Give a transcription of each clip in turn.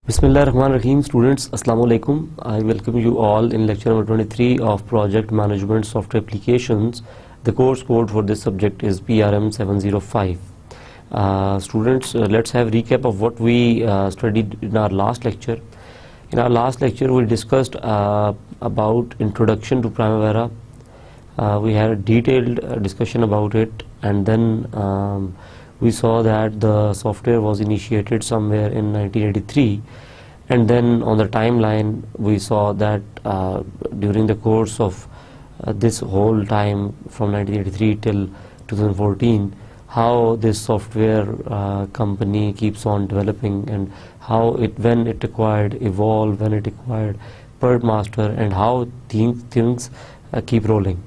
Bismillahirrahmanirrahim. Students, Assalamu alaikum. I welcome you all in lecture number 23 of Project Management Software Applications. The course code for this subject is PRM 705. Students, let's have recap of what we studied in our last lecture. In our last lecture, we discussed about introduction to Primavera. We had a detailed discussion about it, and then we saw that the software was initiated somewhere in 1983, and then on the timeline we saw that during the course of this whole time from 1983 till 2014, how this software company keeps on developing, and how when it acquired Evolve, when it acquired PertMaster, and how things keep rolling.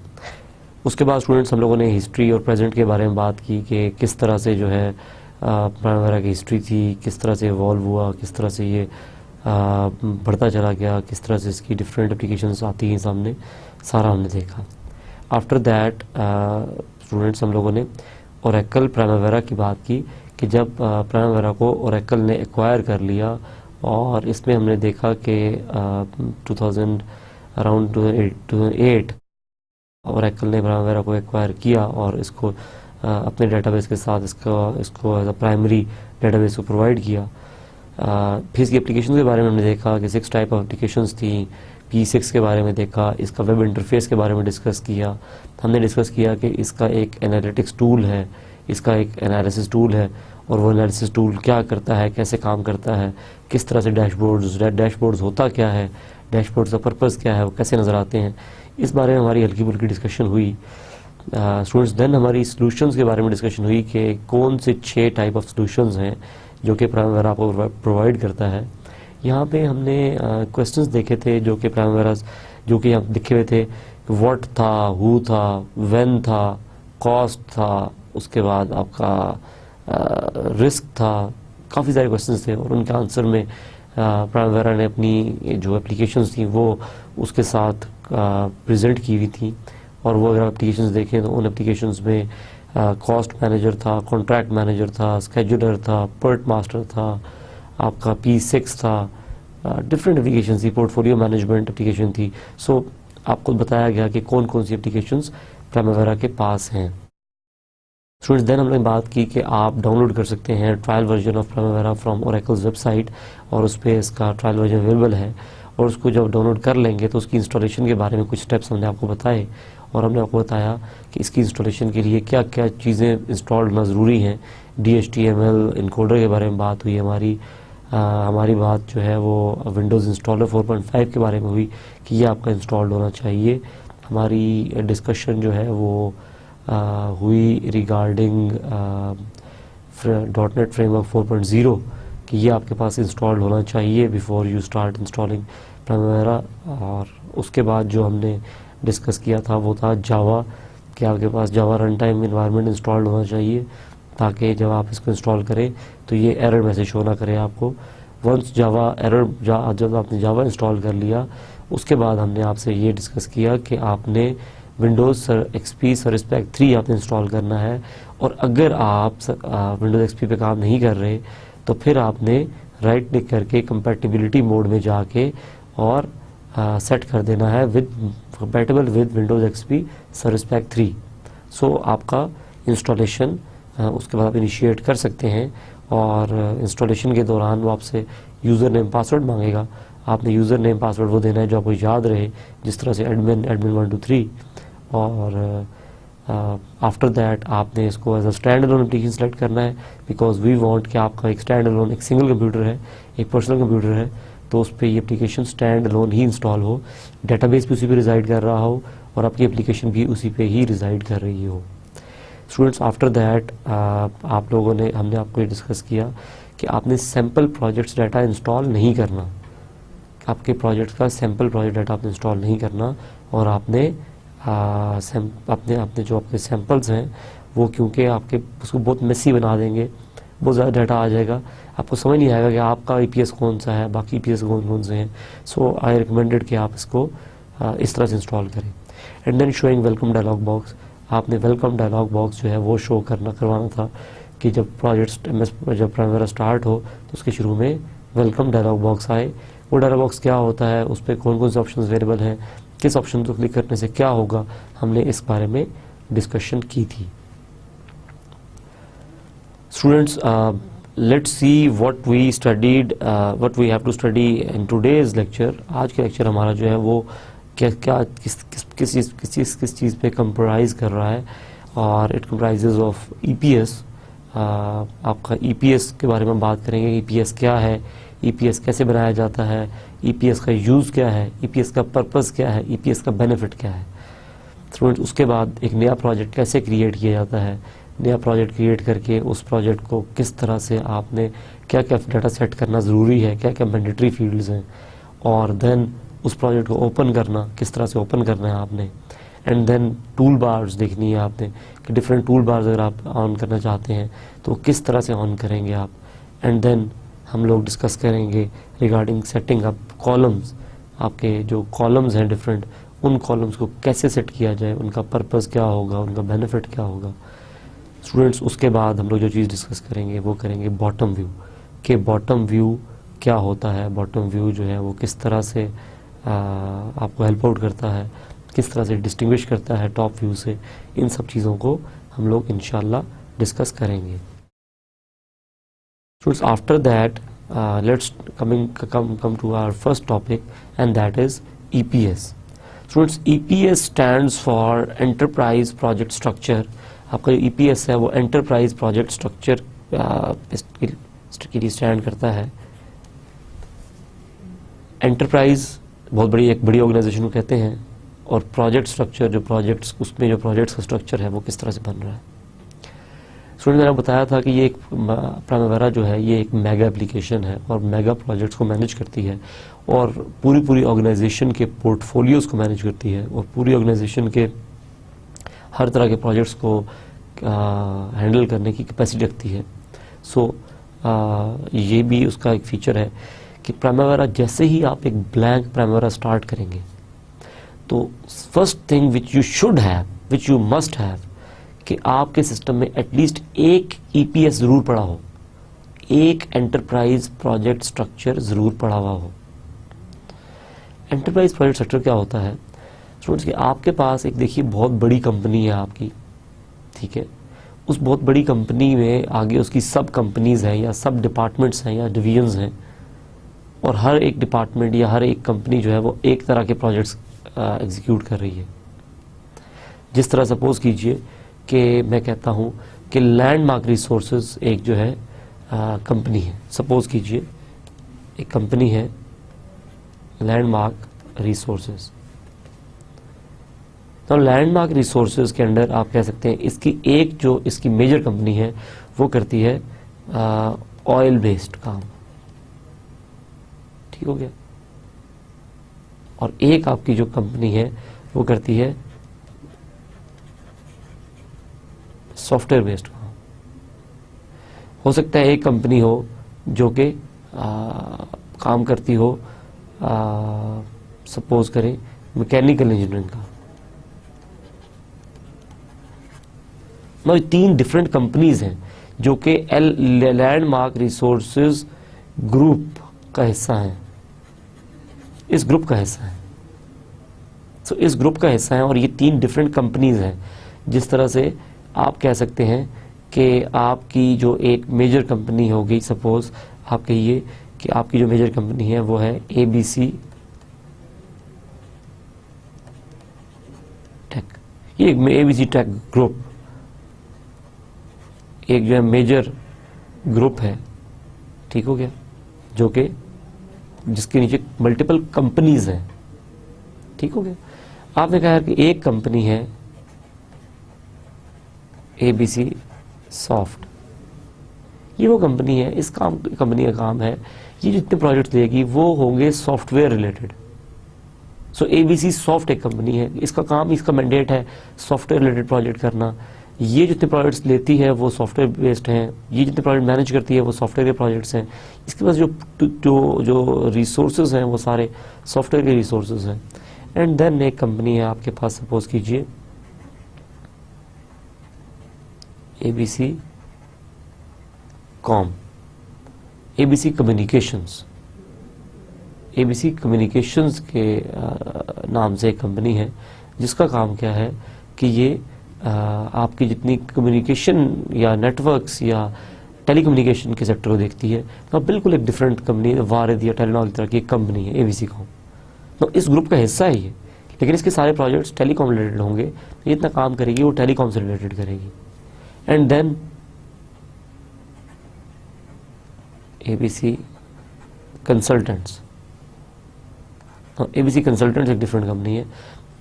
उसके बाद students हम लोगों ने history और present के बारे में बात की कि किस तरह से जो है प्राइमवेरा की हिस्ट्री थी, किस तरह से इवॉल्व हुआ, किस तरह से ये बढ़ता चला गया, किस तरह से इसकी डिफरेंट एप्लीकेशंस आती हैं सामने, सारा हमने देखा. आफ्टर दैट स्टूडेंट्स हम लोगों ने ओरेकल प्राइमवेरा की बात की कि जब प्राइमवेरा को ओरेकल ने एक्वायर कर लिया, और इसमें हमने देखा कि 2008 ओरेकल ने प्राइमवेरा को एक्वायर किया और इसको अपने डेटाबेस के साथ इसको एज अ प्राइमरी डेटाबेस को प्रोवाइड किया. फिर इसकी एप्लीकेशन के बारे में हमने देखा कि 6 टाइप ऑफ एप्लीकेशंस थी. P6 के बारे में देखा, इसका वेब इंटरफेस के बारे में डिस्कस किया. हमने डिस्कस किया कि इसका एक एनालिटिक्स टूल है, इसका एक एनालिसिस टूल है, और वो एनालिसिस टूल क्या करता है, कैसे काम करता है, किस तरह से डैशबोर्ड्स होता क्या है, डैशबोर्ड्स का पर्पज़ क्या है, वो कैसे नज़र आते हैं, इस बारे में हमारी हल्की फुल्की डिस्कशन हुई. स्टूडेंट्स, देन हमारी सॉल्यूशंस के बारे में डिस्कशन हुई कि कौन से 6 टाइप ऑफ सॉल्यूशंस हैं जो कि प्राइमवेरा आपको प्रोवाइड करता है. यहाँ पे हमने क्वेश्चंस देखे थे जो कि प्राइमवेरा जो कि यहाँ लिखे हुए थे. व्हाट था, हु था, व्हेन था, कॉस्ट था, उसके बाद आपका रिस्क था. काफ़ी सारे क्वेश्चंस थे और उनके आंसर में प्राइमवेरा ने अपनी जो एप्लीकेशंस थी वो उसके साथ प्रेजेंट की हुई थी. और वो अगर एप्लीकेशंस देखें तो उन एप्लीकेशंस में कॉस्ट मैनेजर था, कॉन्ट्रैक्ट मैनेजर था, स्केड्यूलर था, PertMaster था, आपका P6 था, डिफरेंट एप्लीकेशन थी, पोर्टफोलियो मैनेजमेंट एप्लीकेशन थी. सो आपको बताया गया कि कौन कौन सी एप्लीकेशंस प्राइमवेरा के पास हैं. स्टूडेंट्स, देन हमने बात की कि आप डाउनलोड कर सकते हैं trial version of Primavera from oracles website, और उस पर इसका ट्रायल वर्जन अवेलेबल है. और उसको जब डाउनलोड कर लेंगे तो उसकी इंस्टॉलेशन के बारे में कुछ स्टेप्स हमने आपको बताए, और हमने आपको बताया कि इसकी इंस्टॉलेशन के लिए क्या क्या चीज़ें इंस्टॉल होना ज़रूरी हैं. DHTML इनकोडर के बारे में बात हुई हमारी बात जो है वो विंडोज़ इंस्टॉलर 4.5 के बारे में हुई कि ये आपका इंस्टॉल्ड होना चाहिए. हमारी डिस्कशन जो है वो हुई रिगार्डिंग .NET फ्रेमवर्क 4.0 कि ये आपके पास इंस्टॉल्ड होना चाहिए before you start installing Primavera. और उसके बाद जो हमने डिस्कस किया था वो था जावा, कि आपके पास जावा रन टाइम इन्वायरमेंट इंस्टॉल्ड होना चाहिए ताकि जब आप इसको इंस्टॉल करें तो ये एरर मैसेज शो ना करे आपको. वंस जब आपने जावा इंस्टॉल कर लिया, उसके बाद हमने आपसे ये डिस्कस किया कि आपने विंडोज़ XP सर्विस पैक 3 आपने इंस्टॉल करना है, और अगर आप विंडोज़ XP पे काम नहीं कर रहे तो फिर आपने राइट क्लिक करके कंपैटिबिलिटी मोड में जाके और सेट कर देना है with compatible with Windows XP service pack 3. सो आपका इंस्टॉलेशन उसके बाद आप इनिशिएट कर सकते हैं, और इंस्टॉलेशन के दौरान वो आपसे यूज़र नेम पासवर्ड मांगेगा. आपने यूज़र नेम पासवर्ड वो देना है जो आपको याद रहे, जिस तरह से एडमिन 1 2 3. और आफ्टर दैट आपने इसको as a stand alone application select करना है, बिकॉज वी वांट कि आपका एक स्टैंड अलोन, एक सिंगल कंप्यूटर है, एक पर्सनल कंप्यूटर है, तो उस पर ये एप्लीकेशन स्टैंड अलोन ही इंस्टॉल हो, डेटाबेस भी उसी पे रिजाइड कर रहा हो, और आपकी एप्लीकेशन भी उसी पे ही रिजाइड कर रही हो. स्टूडेंट्स, आफ्टर दैट आप लोगों ने हमने आपको ये डिस्कस किया कि आपने सैम्पल प्रोजेक्ट्स डाटा इंस्टॉल नहीं करना. आपके प्रोजेक्ट का सैम्पल प्रोजेक्ट डाटा आपने इंस्टॉल नहीं करना, और आपने अपने जो आपके सैम्पल्स हैं वो, क्योंकि आपके उसको बहुत मेसी बना देंगे, बहुत ज़्यादा डाटा आ जाएगा, आपको समझ नहीं आएगा कि आपका EPS कौन सा है, बाकी EPS कौन से हैं. सो आई रिकमेंडेड कि आप इसको इस तरह से इंस्टॉल करें. And then showing welcome dialog box, आपने वेलकम डायलॉग बॉक्स जो है वो शो करवाना था कि जब प्राइमवेरा स्टार्ट हो तो उसके शुरू में वेलकम डायलॉग बॉक्स आए। वो डायलॉग बॉक्स क्या होता है, उस पर कौन कौन से ऑप्शन अवेलेबल हैं, किस ऑप्शन को क्लिक करने से क्या होगा, हमने इस बारे में डिस्कशन की थी। Students, let's see what we studied, what we have to study in today's lecture. आज के लेक्चर हमारा जो है वो क्या क्या किस चीज़ पे कंप्राइज कर रहा है, और इट कंप्राइजेज ऑफ ईपीएस। आपका ईपीएस के बारे में बात करेंगे। ईपीएस क्या है, ईपीएस कैसे बनाया जाता है, ईपीएस का यूज़ क्या है, ईपीएस का पर्पस क्या है, ईपीएस का बेनिफिट क्या है। स्टूडेंट्स, उसके बाद एक नया प्रोजेक्ट कैसे क्रिएट किया जाता है, नया प्रोजेक्ट क्रिएट करके उस प्रोजेक्ट को किस तरह से आपने क्या क्या डाटा सेट करना ज़रूरी है, क्या क्या मैंडेटरी फील्ड्स हैं, और देन उस प्रोजेक्ट को ओपन करना, किस तरह से ओपन करना है आपने, एंड देन टूल बार्स देखनी है आपने कि डिफरेंट टूल बार्स अगर आप ऑन करना चाहते हैं तो किस तरह से ऑन करेंगे आप। एंड देन हम लोग डिस्कस करेंगे रिगार्डिंग सेटिंग अप कॉलम्स। आपके जो कॉलम्स हैं डिफरेंट, उन कॉलम्स को कैसे सेट किया जाए, उनका पर्पस क्या होगा, उनका बेनिफिट क्या होगा। स्टूडेंट्स, उसके बाद हम लोग जो चीज़ डिस्कस करेंगे वो करेंगे बॉटम व्यू, कि बॉटम व्यू क्या होता है, बॉटम व्यू जो है वो किस तरह से आपको हेल्प आउट करता है, किस तरह से डिस्टिंग्विश करता है टॉप व्यू से। इन सब चीज़ों को हम लोग इंशाल्लाह डिस्कस करेंगे। Students, after that let's come to our first topic, and that is EPS. Students, EPS stands for Enterprise Project Structure. आपका जो EPS है वो Enterprise Project Structure के लिए स्टैंड करता है। एंटरप्राइज बहुत एक बड़ी ऑर्गेनाइजेशन को कहते हैं, और प्रोजेक्ट स्ट्रक्चर, जो प्रोजेक्ट्स, उसमें जो प्रोजेक्ट्स का स्ट्रक्चर है वो किस तरह से बन रहा है। स्टूडेंट, मैंने बताया था कि ये एक प्राइमवेरा जो है ये एक मेगा एप्लीकेशन है और मेगा प्रोजेक्ट्स को मैनेज करती है, और पूरी ऑर्गेनाइजेशन के पोर्टफोलियोज को मैनेज करती है, और पूरी ऑर्गेनाइजेशन के हर तरह के प्रोजेक्ट्स को हैंडल करने की कैपेसिटी रखती है। सो ये भी उसका एक फीचर है कि प्राइमवेरा जैसे ही आप एक ब्लैंक प्राइमवेरा स्टार्ट करेंगे तो first thing which you should have, which you must have, कि आपके सिस्टम में एटलीस्ट एक ईपीएस जरूर पड़ा हो, एक एंटरप्राइज प्रोजेक्ट स्ट्रक्चर जरूर पड़ा हुआ हो। एंटरप्राइज प्रोजेक्ट स्ट्रक्चर क्या होता है स्टूडेंट्स, कि आपके पास एक देखिए बहुत बड़ी कंपनी है आपकी, ठीक है। उस बहुत बड़ी कंपनी में आगे उसकी सब कंपनीज हैं या सब डिपार्टमेंट्स हैं या डिवीजन्स हैं, और हर एक डिपार्टमेंट या हर एक कंपनी जो है वो एक तरह के प्रोजेक्ट्स एग्जीक्यूट कर रही है। जिस तरह सपोज कीजिए कि मैं कहता हूँ कि लैंडमार्क रिसोर्सेज एक जो है कंपनी है। सपोज कीजिए एक कंपनी है लैंडमार्क रिसोर्सेज। तो लैंडमार्क रिसोर्सेज के अंडर आप कह सकते हैं इसकी एक जो इसकी मेजर कंपनी है वो करती है ऑयल बेस्ड काम, ठीक हो गया। और एक आपकी जो कंपनी है वो करती है सॉफ्टवेयर बेस्ड काम। हो सकता है एक कंपनी हो जो कि काम करती हो सपोज करें मैकेनिकल इंजीनियरिंग का। मतलब 3 डिफरेंट कंपनीज हैं जो कि लैंडमार्क रिसोर्सेज ग्रुप का हिस्सा है, इस ग्रुप का हिस्सा है। तो इस ग्रुप का हिस्सा है और ये 3 डिफरेंट कंपनीज हैं। जिस तरह से आप कह सकते हैं कि आपकी जो एक मेजर कंपनी होगी, सपोज आप कहिए कि आपकी जो मेजर कंपनी है वो है ABC टेक। ये ABC टेक ग्रुप एक जो है मेजर ग्रुप है, ठीक हो गया, जो कि जिसके नीचे मल्टीपल कंपनीज हैं, ठीक हो गया। आपने कहा कि एक कंपनी है ABC सॉफ्ट, ये वो कंपनी है, इस कंपनी का काम है ये जितने प्रोजेक्ट देगी वो होंगे सॉफ्टवेयर रिलेटेड। सो ABC सॉफ्ट एक कंपनी है, इसका काम, इसका मैंडेट है सॉफ्टवेयर रिलेटेड प्रोजेक्ट करना। ये जितने प्रोजेक्ट्स लेती है वो सॉफ्टवेयर बेस्ड हैं, ये जितने प्रोजेक्ट मैनेज करती है वो सॉफ्टवेयर के प्रोजेक्ट्स हैं। इसके पास जो रिसोर्सेज हैं वो सारे सॉफ्टवेयर के रिसोर्सेज हैं। एंड देन एक कंपनी है आपके पास, सपोज कीजिए ABC com. ABC communications. ABC communications के नाम से एक कंपनी है जिसका काम क्या है कि ये आपकी जितनी कम्युनिकेशन या नेटवर्क्स या टेलीकम्युनिकेशन के सेक्टर को देखती है, तो बिल्कुल एक डिफरेंट कंपनी है, वारिद या टेलीनॉर तरह की एक कंपनी है एबीसी कॉम। तो इस ग्रुप का हिस्सा है ये, लेकिन इसके सारे प्रोजेक्ट्स टेलीकॉम रिलेटेड होंगे। ये इतना काम करेगी, वो टेलीकॉम से रिलेटेड करेगी। And then ABC consultants. ABC consultants एक डिफरेंट कंपनी है।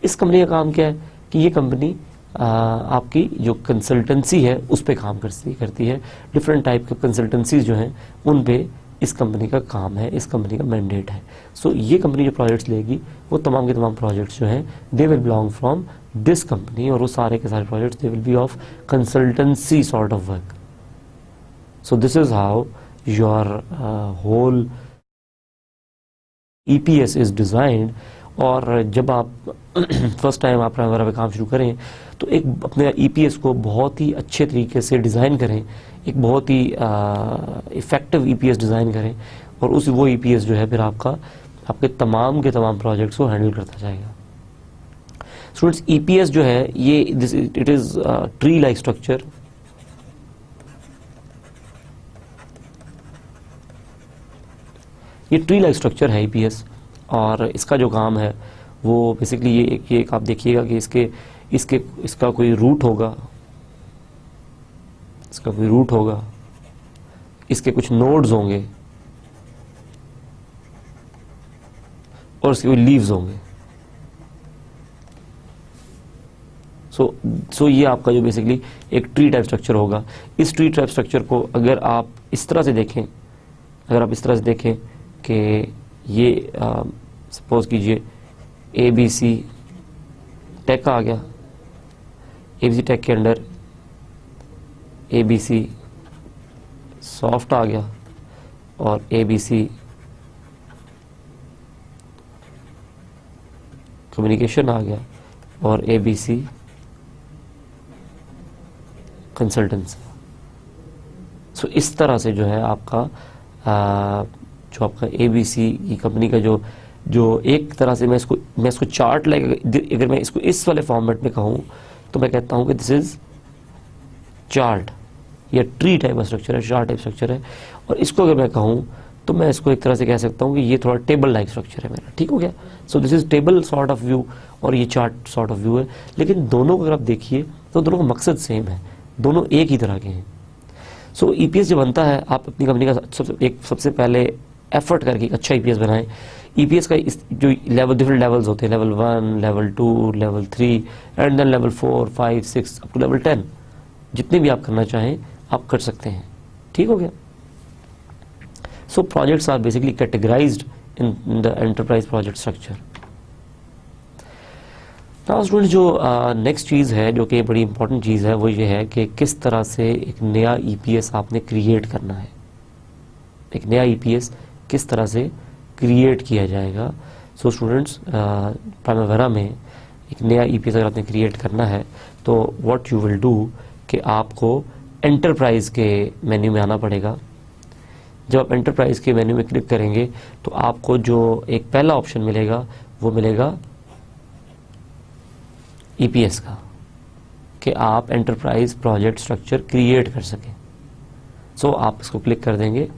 इस कंपनी का काम क्या है कि ये कंपनी आपकी जो कंसल्टेंसी है उस पे काम करती है। डिफरेंट टाइप के कंसल्टेंसीज जो हैं उन पे इस कंपनी का काम है, इस कंपनी का मैंडेट है। सो ये कंपनी जो प्रोजेक्ट्स लेगी वो तमाम के तमाम प्रोजेक्ट्स जो हैं they will belong from this company, और वो सारे के सारे projects they will be of consultancy sort of work. So this is how your whole EPS is designed. और जब आप फर्स्ट टाइम आप प्राइमरी पे काम शुरू करें तो एक अपने EPS को बहुत ही अच्छे तरीके से डिज़ाइन करें, एक बहुत ही इफ़ेक्टिव EPS डिज़ाइन करें, और वो EPS जो है फिर आपके तमाम के तमाम प्रोजेक्ट्स को हैंडल करता जाएगा। स्टूडेंट्स, EPS जो है ये it is tree like structure. ये ट्री लाइक स्ट्रक्चर है EPS, और इसका जो काम है वो बेसिकली ये आप देखिएगा कि इसका कोई रूट होगा, इसके कुछ नोड्स होंगे और इसके कोई लीव्स होंगे। सो ये आपका जो बेसिकली एक ट्री टाइप स्ट्रक्चर होगा। इस ट्री टाइप स्ट्रक्चर को अगर आप इस तरह से देखें कि ये सपोज कीजिए ABC टेक आ गया, ABC टेक के अंडर ABC सॉफ्ट आ गया, और ABC कम्युनिकेशन आ गया, और ABC कंसल्टेंसी। सो इस तरह से जो है आपका जो आपका ABC की कंपनी का जो एक तरह से मैं इसको चार्ट अगर मैं इसको इस वाले फॉर्मेट में कहूँ तो मैं कहता हूँ कि दिस इज चार्ट या ट्री टाइप स्ट्रक्चर है, चार्ट टाइप स्ट्रक्चर है। और इसको अगर मैं कहूँ तो मैं इसको एक तरह से कह सकता हूँ कि ये थोड़ा टेबल लाइक स्ट्रक्चर है मेरा। ठीक हो गया? सो this is table sort of view और ये चार्ट सॉर्ट ऑफ व्यू है। लेकिन दोनों को अगर आप देखिए तो दोनों का मकसद सेम है, दोनों एक ही तरह के हैं। सो EPS जो बनता है, आप अपनी कंपनी का सबसे पहले एफर्ट करके एक अच्छा EPS बनाएं। EPS का जो डिफरेंट लेवल्स होते हैं, level 1, level 2, level 3 and then level 4, 5, 6 up to level 10। जितने भी आप करना चाहें आप कर सकते हैं। ठीक हो गया? So projects are basically categorised in the enterprise project structure. Now student, जो नेक्स्ट चीज़ है जो कि बड़ी इंपॉर्टेंट चीज़ है वो ये है कि किस तरह से एक नया EPS आपने क्रिएट करना है। एक नया EPS किस तरह से क्रिएट किया जाएगा। सो स्टूडेंट्स, प्राइमरी में एक नया EPS अगर आपने क्रिएट करना है तो व्हाट यू विल डू कि आपको एंटरप्राइज के मेन्यू में आना पड़ेगा। जब आप एंटरप्राइज के मेन्यू में क्लिक करेंगे तो आपको जो एक पहला ऑप्शन मिलेगा वो मिलेगा EPS का, कि आप एंटरप्राइज प्रोजेक्ट स्ट्रक्चर क्रिएट कर सकें। सो आप इसको क्लिक कर देंगे।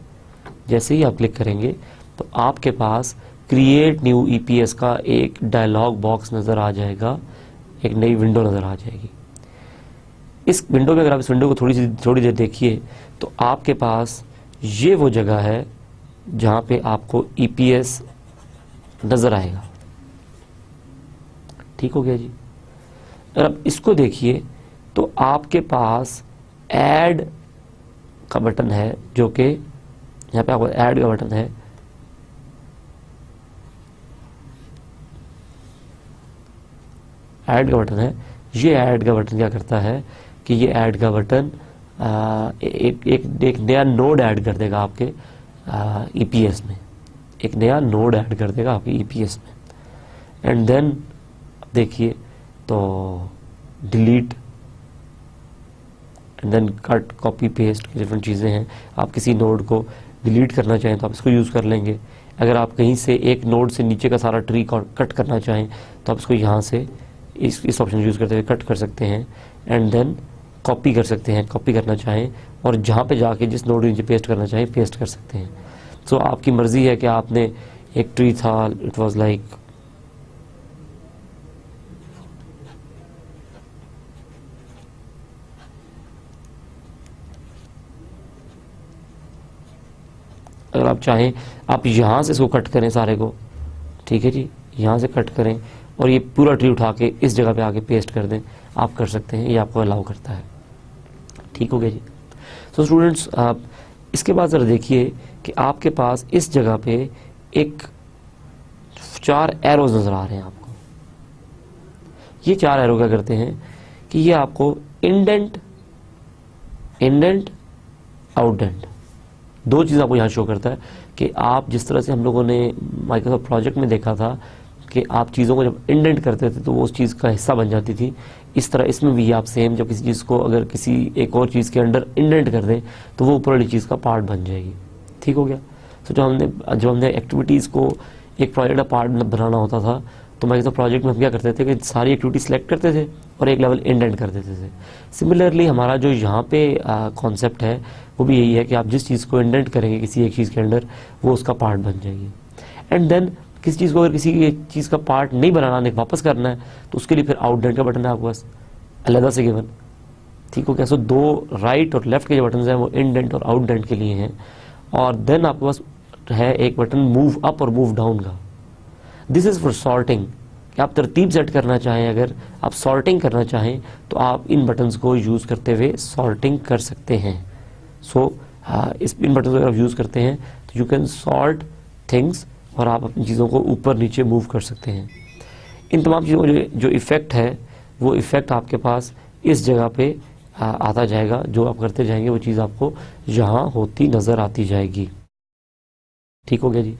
जैसे ही आप क्लिक करेंगे तो आपके पास क्रिएट न्यू EPS का एक डायलॉग बॉक्स नज़र आ जाएगा, एक नई विंडो नज़र आ जाएगी। इस विंडो में अगर आप इस विंडो को थोड़ी देर देखिए तो आपके पास ये वो जगह है जहाँ पे आपको EPS नज़र आएगा। ठीक हो गया जी? अगर आप इसको देखिए तो आपके पास ऐड का बटन है, जो कि यहाँ पे आपको ऐड का बटन है। ऐड का बटन है। ये ऐड का बटन क्या करता है कि ये ऐड का बटन एक नया नोड ऐड कर देगा आपके EPS में। एक नया नोड ऐड कर देगा आपके EPS में। एंड देन देखिए तो delete and then cut, copy, paste की डिफरेंट चीज़ें हैं। आप किसी नोड को डिलीट करना चाहें तो आप इसको यूज़ कर लेंगे। अगर आप कहीं से एक नोड से नीचे का सारा ट्री कट करना चाहें तो आप इसको यहाँ से इस ऑप्शन यूज़ करते हुए कट कर सकते हैं, एंड देन कॉपी कर सकते हैं, कॉपी करना चाहें और जहाँ पे जाके जिस नोड के नीचे पेस्ट करना चाहें पेस्ट कर सकते हैं। सो आपकी मर्ज़ी है कि आपने एक ट्री था, इट वाज लाइक अगर आप चाहें आप यहाँ से इसको कट करें सारे को, ठीक है जी, यहाँ से कट करें और ये पूरा ट्री उठा के इस जगह पे आके पेस्ट कर दें, आप कर सकते हैं, ये आपको अलाउ करता है। ठीक हो गया जी। सो स्टूडेंट्स, आप इसके बाद ज़रा देखिए कि आपके पास इस जगह पे एक 4 एरोज नज़र आ रहे हैं आपको। ये 4 एरो क्या करते हैं कि ये आपको इंडेंट आउटडेंट दो चीज़ आपको यहाँ शो करता है कि आप जिस तरह से हम लोगों ने माइक्रोसॉफ्ट प्रोजेक्ट में देखा था कि आप चीज़ों को जब इंडेंट करते थे तो वो उस चीज़ का हिस्सा बन जाती थी, इस तरह इसमें भी आप सेम जब किसी चीज़ को अगर किसी एक और चीज़ के अंडर इंडेंट कर दें तो वो ऊपर वाली चीज़ का पार्ट बन जाएगी। ठीक हो गया। तो जब हमने एक्टिविटीज़ को एक प्रोजेक्ट का पार्ट बनाना होता था तो माइक्रोसॉफ्ट प्रोजेक्ट में हम क्या करते थे कि सारी एक्टिविटी सेलेक्ट करते थे और एक लेवल इंडेंट कर देते थे। सिमिलरली हमारा जो यहाँ पे कॉन्सेप्ट है वो भी यही है कि आप जिस चीज़ को इंडेंट करेंगे किसी एक चीज़ के अंडर वो उसका पार्ट बन जाएगी। एंड देन किसी चीज़ को अगर किसी चीज़ का पार्ट नहीं बनाना वापस करना है तो उसके लिए फिर आउटडेंट का बटन है आपके पास अलग से गिवन। ठीक हो गया। सो दो राइट और लेफ्ट के जो बटन हैं वो इंडेंट और आउटडेंट के लिए हैं, और देन आपके पास है एक बटन मूव अप और मूव डाउन का। दिस इज़ फॉर सॉर्टिंग, कि आप तरतीब सेट करना चाहें, अगर आप सॉर्टिंग करना चाहें तो आप इन बटन्स को यूज़ करते हुए सॉर्टिंग कर सकते हैं। सो इन बटन्स को अगर आप यूज़ करते हैं तो यू कैन सॉर्ट थिंग्स और आप अपनी चीज़ों को ऊपर नीचे मूव कर सकते हैं। इन तमाम चीज़ों का जो इफ़ेक्ट है वो इफ़ेक्ट आपके पास इस जगह पे आता जाएगा। जो आप करते जाएंगे वो चीज़ आपको यहाँ होती नज़र आती जाएगी। ठीक हो गया जी।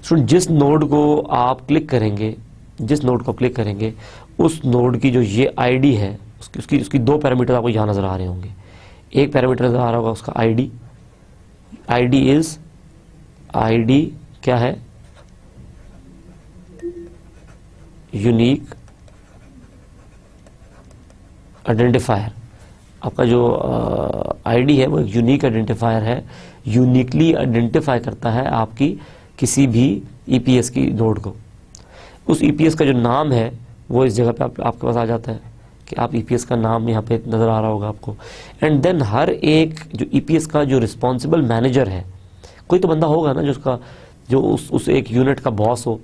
जिस नोड को आप क्लिक करेंगे, जिस नोड को क्लिक करेंगे उस नोड की जो ये आईडी है उसकी दो पैरामीटर आपको यहाँ नज़र आ रहे होंगे। एक पैरामीटर नज़र आ रहा होगा उसका आईडी। आईडी क्या है? Unique identifier. आपका जो आईडी है वो एक यूनिक आइडेंटिफायर है, यूनिकली आइडेंटिफाई करता है आपकी किसी भी ईपीएस की नोड को। उस ईपीएस का जो नाम है वो इस जगह पे आपके पास आ जाता है कि आप ईपीएस का नाम यहाँ पे नज़र आ रहा होगा आपको। एंड देन हर एक जो ईपीएस का जो रिस्पॉन्सिबल मैनेजर है, कोई तो बंदा होगा ना जो उस एक यूनिट का बॉस हो,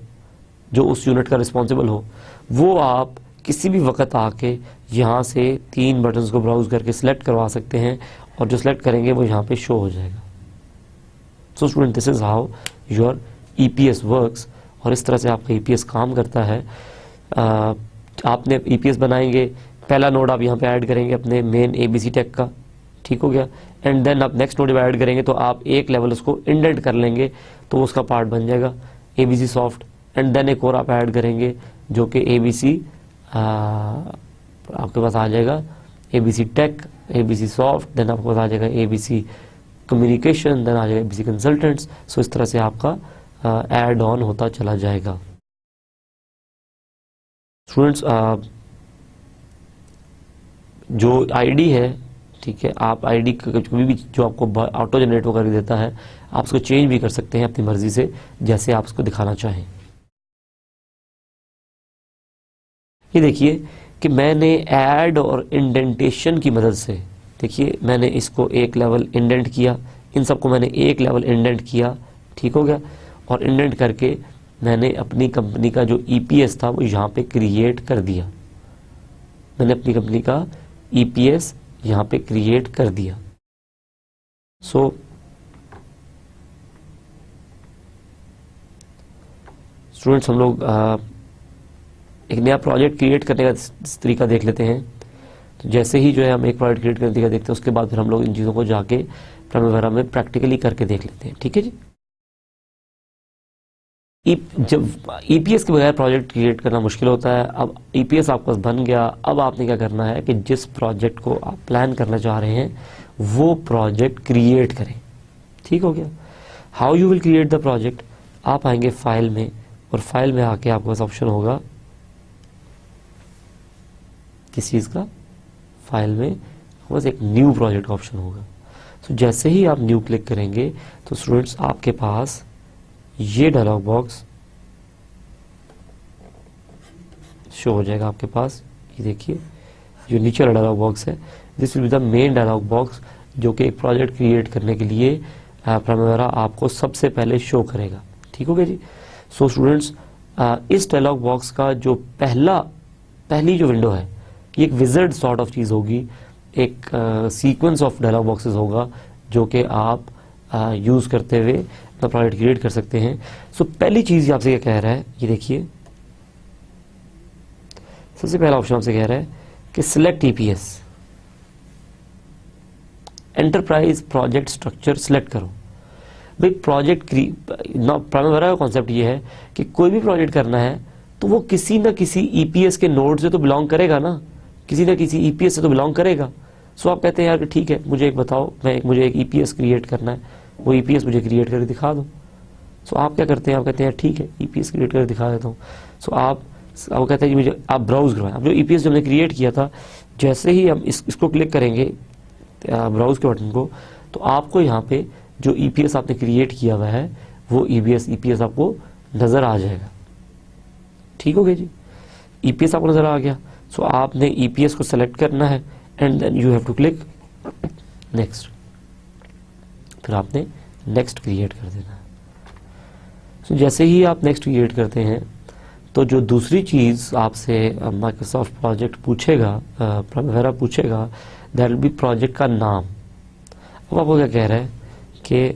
जो उस यूनिट का रिस्पॉन्सिबल हो, वो आप किसी भी वक्त आके यहाँ से 3 बटन्स को ब्राउज करके सिलेक्ट करवा सकते हैं और जो सिलेक्ट करेंगे वो यहाँ पे शो हो जाएगा। So student, this is how your EPS works, और इस तरह से आपका ईपीएस काम करता है। आपने ईपीएस बनाएंगे, पहला नोड आप यहाँ पे ऐड करेंगे अपने मेन एबीसी टेक का। ठीक हो गया। एंड देन आप नेक्स्ट नोड ऐड करेंगे तो आप एक लेवल उसको इंडेंट कर लेंगे तो उसका पार्ट बन जाएगा एबीसी सॉफ्ट। एंड देन एक और आप ऐड करेंगे जो कि एबीसी आपके पास आ जाएगा ABC tech, ABC soft, then आपके पास आ जाएगा एबीसी कम्युनिकेशन, देन आ जाएगा एबीसी कंसल्टेंट्स। सो इस तरह से आपका ऐड ऑन होता चला जाएगा। स्टूडेंट्स, जो आईडी है, ठीक है, आप आईडी कभी भी जो आपको ऑटो जनरेट कर देता है आप उसको चेंज भी कर सकते हैं अपनी मर्जी से, जैसे आप उसको दिखाना चाहें। ये देखिए कि मैंने ऐड और इंडेंटेशन की मदद से, देखिए मैंने इसको एक लेवल इंडेंट किया, इन सबको मैंने एक लेवल इंडेंट किया। ठीक हो गया। और इंडेंट करके मैंने अपनी कंपनी का जो ईपीएस था वो यहाँ पे क्रिएट कर दिया। मैंने अपनी कंपनी का ईपीएस यहाँ पे क्रिएट कर दिया। सो स्टूडेंट्स, हम लोग एक नया प्रोजेक्ट क्रिएट करने का तरीका देख लेते हैं। तो जैसे ही जो है हम एक प्रोजेक्ट क्रिएट करने का देखते हैं उसके बाद फिर हम लोग इन चीज़ों को जाके प्राइमवेरा में प्रैक्टिकली करके देख लेते हैं। ठीक है जी। जब ईपीएस के बगैर प्रोजेक्ट क्रिएट करना मुश्किल होता है। अब ईपीएस आपके पास बन गया, अब आपने क्या करना है कि जिस प्रोजेक्ट को आप प्लान करना चाह रहे हैं वो प्रोजेक्ट क्रिएट करें। ठीक हो गया। How you will create the project, आप आएंगे फाइल में, और फाइल में आके आपके पास ऑप्शन होगा किस चीज़ का, फाइल में बस एक न्यू प्रोजेक्ट का ऑप्शन होगा। तो जैसे ही आप न्यू क्लिक करेंगे तो स्टूडेंट्स आपके पास ये डायलॉग बॉक्स शो हो जाएगा आपके पास। ये देखिए जो नीचे वाला डायलॉग बॉक्स है, this will be the main dialog box जो कि एक प्रोजेक्ट क्रिएट करने के लिए प्राइमवेरा आपको सबसे पहले शो करेगा। ठीक हो गया जी। सो स्टूडेंट्स इस डायलॉग बॉक्स का जो पहली जो विंडो है ये एक विज़ार्ड सॉर्ट ऑफ चीज़ होगी, एक सीक्वेंस ऑफ डायलॉग बॉक्सेस होगा जो कि आप यूज़ करते हुए अपना प्रोजेक्ट क्रिएट कर सकते हैं। सो पहली चीज़ आपसे क्या कह रहा है, ये देखिए सबसे पहला ऑप्शन आपसे कह रहा है कि select EPS, enterprise project structure select करो। भाई प्रोजेक्ट प्राइमवेरा का कॉन्सेप्ट ये है कि कोई भी प्रोजेक्ट करना है तो वो किसी ना किसी ईपीएस के नोड से तो बिलोंग करेगा ना, किसी ना किसी ईपीएस से तो बिलोंग करेगा। सो आप कहते हैं यार कि ठीक है मुझे एक बताओ, मुझे एक ईपीएस क्रिएट करना है, वो ईपीएस मुझे क्रिएट करके दिखा दो। सो आप क्या करते हैं, आप कहते हैं ठीक है ईपीएस क्रिएट करके दिखा देता हूँ। सो आप कहते हैं कि मुझे आप ब्राउज करवाएं। अब जो ईपीएस जो हमने क्रिएट किया था, जैसे ही हम इसको क्लिक करेंगे ब्राउज के बटन को, तो आपको यहाँ पे जो ईपीएस आपने क्रिएट किया हुआ है वो ईपीएस आपको नज़र आ जाएगा। ठीक हो गया जी, ईपीएस आपको नज़र आ गया। सो आपने ईपीएस को सेलेक्ट करना है and then you have to click next, फिर आपने नेक्स्ट क्रिएट कर देना है। सो जैसे ही आप नेक्स्ट क्रिएट करते हैं तो जो दूसरी चीज़ आपसे माइक्रोसॉफ्ट प्रोजेक्ट पूछेगा, प्राइमवेरा पूछेगा, दैट विल बी प्रोजेक्ट का नाम। अब आपको क्या कह रहा है कि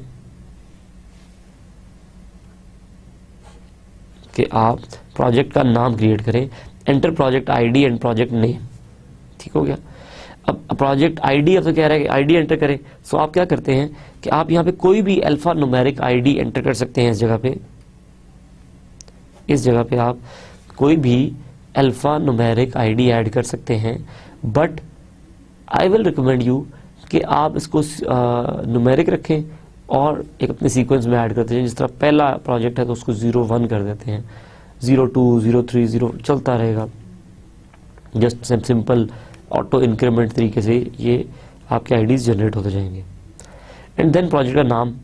आप प्रोजेक्ट का नाम क्रिएट करें, enter project ID and project name. ठीक हो गया। अब प्रोजेक्ट आईडी आपसे कह रहा है कि आईडी एंटर करें। सो आप क्या करते हैं कि आप यहाँ पे कोई भी अल्फा न्यूमेरिक आईडी एंटर कर सकते हैं। इस जगह पे आप कोई भी अल्फा न्यूमेरिक आईडी ऐड कर सकते हैं, but I will recommend you कि आप इसको न्यूमेरिक रखें और एक अपने सीक्वेंस में ऐड करते हैं। जिस तरह पहला प्रोजेक्ट है तो उसको 0-1 कर देते हैं, 0-2, 0-3, 0 चलता रहेगा। जस्ट सिंपल ऑटो इंक्रीमेंट तरीके से ये आपके आईडीज जनरेट होते जाएंगे। एंड देन प्रोजेक्ट का नाम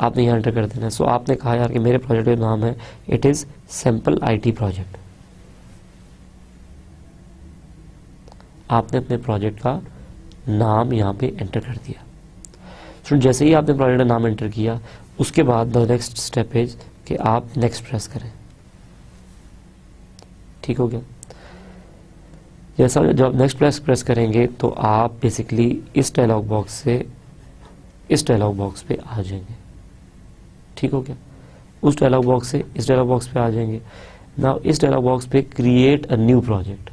आपने यहाँ एंटर कर देना है। सो आपने कहा यार कि मेरे प्रोजेक्ट का नाम है it is sample IT project. आपने अपने प्रोजेक्ट का नाम यहाँ पे एंटर कर दिया। सो जैसे ही आपने प्रोजेक्ट का नाम एंटर किया, उसके बाद द नेक्स्ट स्टेप इज कि आप नेक्स्ट प्रेस करें। ठीक हो गया। जैसा जब नेक्स्ट प्रेस करेंगे तो आप बेसिकली इस डायलॉग बॉक्स से इस डायलॉग बॉक्स पे आ जाएंगे। ठीक हो गया। उस डायलॉग बॉक्स से इस डायलॉग बॉक्स पे आ जाएंगे। नाउ इस डायलॉग बॉक्स पे क्रिएट अ न्यू प्रोजेक्ट,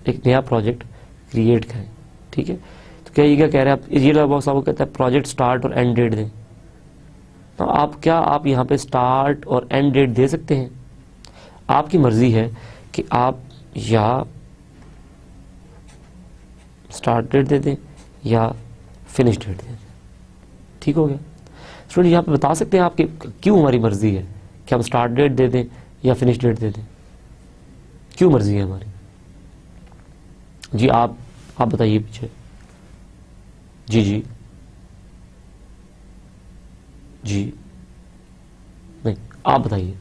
एक नया प्रोजेक्ट क्रिएट करें। ठीक है। तो क्या ये क्या कह रहे हैं आप, ये डायलॉग बॉक्स आपको कहता है प्रोजेक्ट स्टार्ट और एंड डेट दें। तो आप यहाँ पे स्टार्ट और एंड डेट दे सकते हैं। आपकी मर्जी है कि आप या स्टार्ट डेट दे दें या फिनिश डेट दे दें। ठीक हो गया। स्टूडेंट यहाँ पे बता सकते हैं आपके क्यों हमारी मर्जी है कि हम स्टार्ट डेट दे दें या फिनिश डेट दे दें, क्यों मर्जी है हमारी? जी आप बताइए पीछे। जी जी जी नहीं, आप बताइए।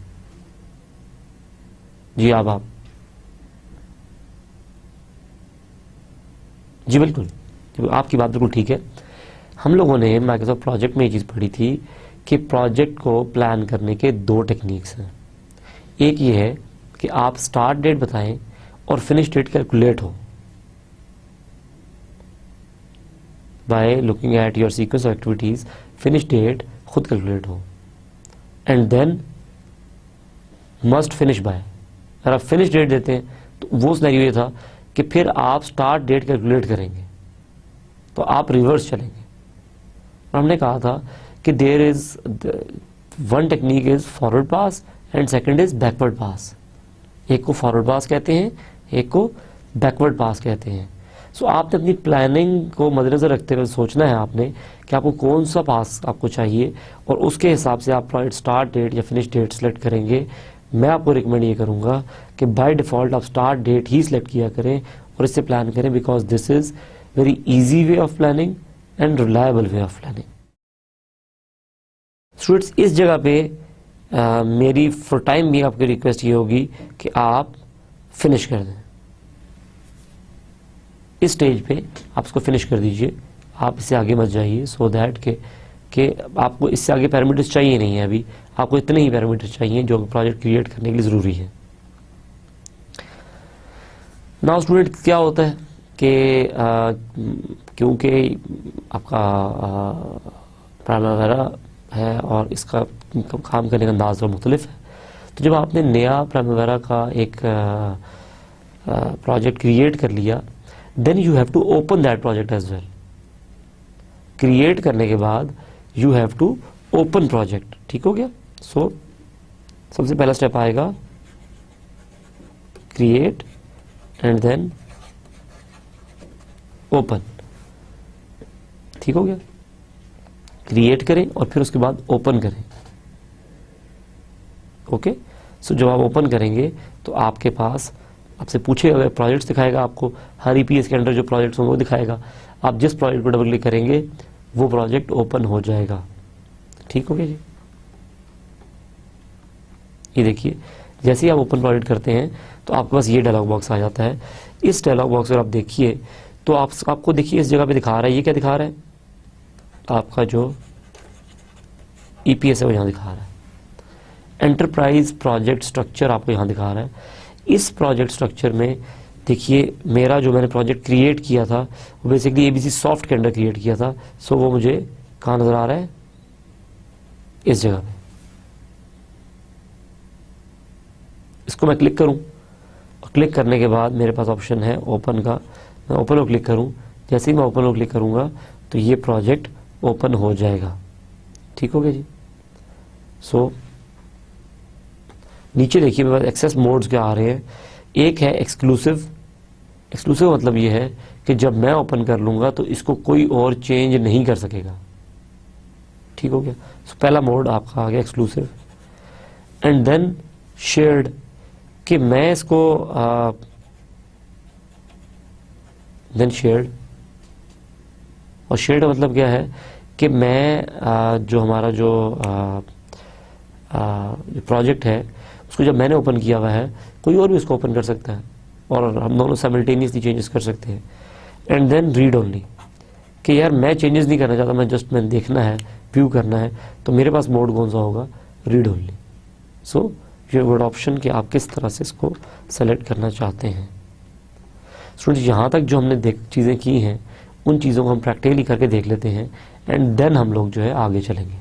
जी आप जी बिल्कुल, आपकी बात बिल्कुल ठीक है। हम लोगों ने माइक्रोसॉफ्ट प्रोजेक्ट में ये चीज़ पढ़ी थी कि प्रोजेक्ट को प्लान करने के 2 टेक्निक्स हैं। एक ये है कि आप स्टार्ट डेट बताएं और फिनिश डेट कैलकुलेट हो by looking at your sequence of activities. Finish date खुद कैलकुलेट हो and then must finish by. अगर आप फिनिश डेट देते हैं तो वो सिनेरियो ये था कि फिर आप स्टार्ट डेट कैलकुलेट करेंगे, तो आप रिवर्स चलेंगे। और हमने कहा था कि there is one technique is forward pass and second is backward pass. एक को फॉरवर्ड पास कहते हैं, एक को बैकवर्ड पास कहते हैं। सो आपने अपनी प्लानिंग को मद्देनज़र रखते हुए सोचना है आपने कि आपको कौन सा पास आपको चाहिए, और उसके हिसाब से आप प्रोजेक्ट स्टार्ट डेट या फिनिश डेट सेलेक्ट करेंगे। मैं आपको रिकमेंड ये करूँगा कि बाय डिफ़ॉल्ट आप स्टार्ट डेट ही सिलेक्ट किया करें और इससे प्लान करें, because this is very easy way of planning and reliable way of planning. Students, इस जगह पे मेरी फॉर टाइम भी आपकी रिक्वेस्ट ये होगी कि आप फिनिश कर दें। इस स्टेज पे आप इसको फिनिश कर दीजिए, आप इससे आगे मत जाइए, सो दैट कि आपको इससे आगे पैरामीटर्स चाहिए नहीं है। अभी आपको इतने ही पैरामीटर्स चाहिए जो प्रोजेक्ट क्रिएट करने के लिए ज़रूरी है। नाउ स्टूडेंट, क्या होता है कि क्योंकि आपका प्राइमवेरा है और इसका काम करने का अंदाज तो मुख्तलिफ है, तो जब आपने नया प्राइमवेरा का एक प्रोजेक्ट क्रिएट कर लिया, then you have to open that project as well. Create करने के बाद you have to open project, ठीक हो गया। सो सबसे पहला स्टेप आएगा क्रिएट एंड देन ओपन, ठीक हो गया। क्रिएट करें और फिर उसके बाद ओपन करें, ओके। सो जब आप ओपन करेंगे तो आपके पास आपसे पूछेगा, प्रोजेक्ट्स दिखाएगा आपको, हर ईपीएस के अंडर जो प्रोजेक्ट्स होंगे वो दिखाएगा। आप जिस प्रोजेक्ट पर डबल क्लिक करेंगे वो प्रोजेक्ट ओपन हो जाएगा, ठीक हो गया जी। ये देखिए, जैसे ही आप ओपन प्रोजेक्ट करते हैं तो आपके पास ये डायलॉग बॉक्स आ जाता है। इस डायलॉग बॉक्स अगर आप देखिए तो आपको देखिए इस जगह पे दिखा रहा है, ये क्या दिखा रहा है, आपका जो ईपीएस है वो यहाँ दिखा रहा है। एंटरप्राइज प्रोजेक्ट स्ट्रक्चर आपको यहाँ दिखा रहा है। इस प्रोजेक्ट स्ट्रक्चर में देखिए, मेरा जो मैंने प्रोजेक्ट क्रिएट किया था वो बेसिकली एबीसी सॉफ्ट के अंडर क्रिएट किया था। सो वो मुझे कहाँ नजर आ रहा है, इस जगह पे। इसको मैं क्लिक करूं और क्लिक करने के बाद मेरे पास ऑप्शन है ओपन का। मैं ओपन को क्लिक करूं, जैसे ही मैं ओपन को क्लिक करूंगा तो ये प्रोजेक्ट ओपन हो जाएगा, ठीक हो गया जी। सो नीचे देखिए मेरे पास एक्सेस मोड्स क्या आ रहे हैं। एक है एक्सक्लूसिव। एक्सक्लूसिव मतलब ये है कि जब मैं ओपन कर लूंगा तो इसको कोई और चेंज नहीं कर सकेगा, ठीक हो गया। सो पहला मोड आपका आ गया एक्सक्लूसिव। एंड देन शेयर्ड, कि मैं इसको देन शेयर्ड। और शेयर्ड मतलब क्या है कि मैं जो हमारा जो प्रोजेक्ट है उसको जब मैंने ओपन किया हुआ है कोई और भी उसको ओपन कर सकता है और हम दोनों साइमल्टेनियसली चेंजेस कर सकते हैं। एंड देन रीड ओनली, कि यार मैं चेंजेस नहीं करना चाहता, मैं जस्ट मैंने देखना है, व्यू करना है, तो मेरे पास मोड कौन सा होगा, रीड ओनली। सो ये गुड ऑप्शन कि आप किस तरह से इसको सेलेक्ट करना चाहते हैं। स्टूडेंट्स, यहाँ तक जो हमने चीज़ें की हैं उन चीज़ों को हम प्रैक्टिकली करके देख लेते हैं एंड देन हम लोग जो है आगे चलेंगे,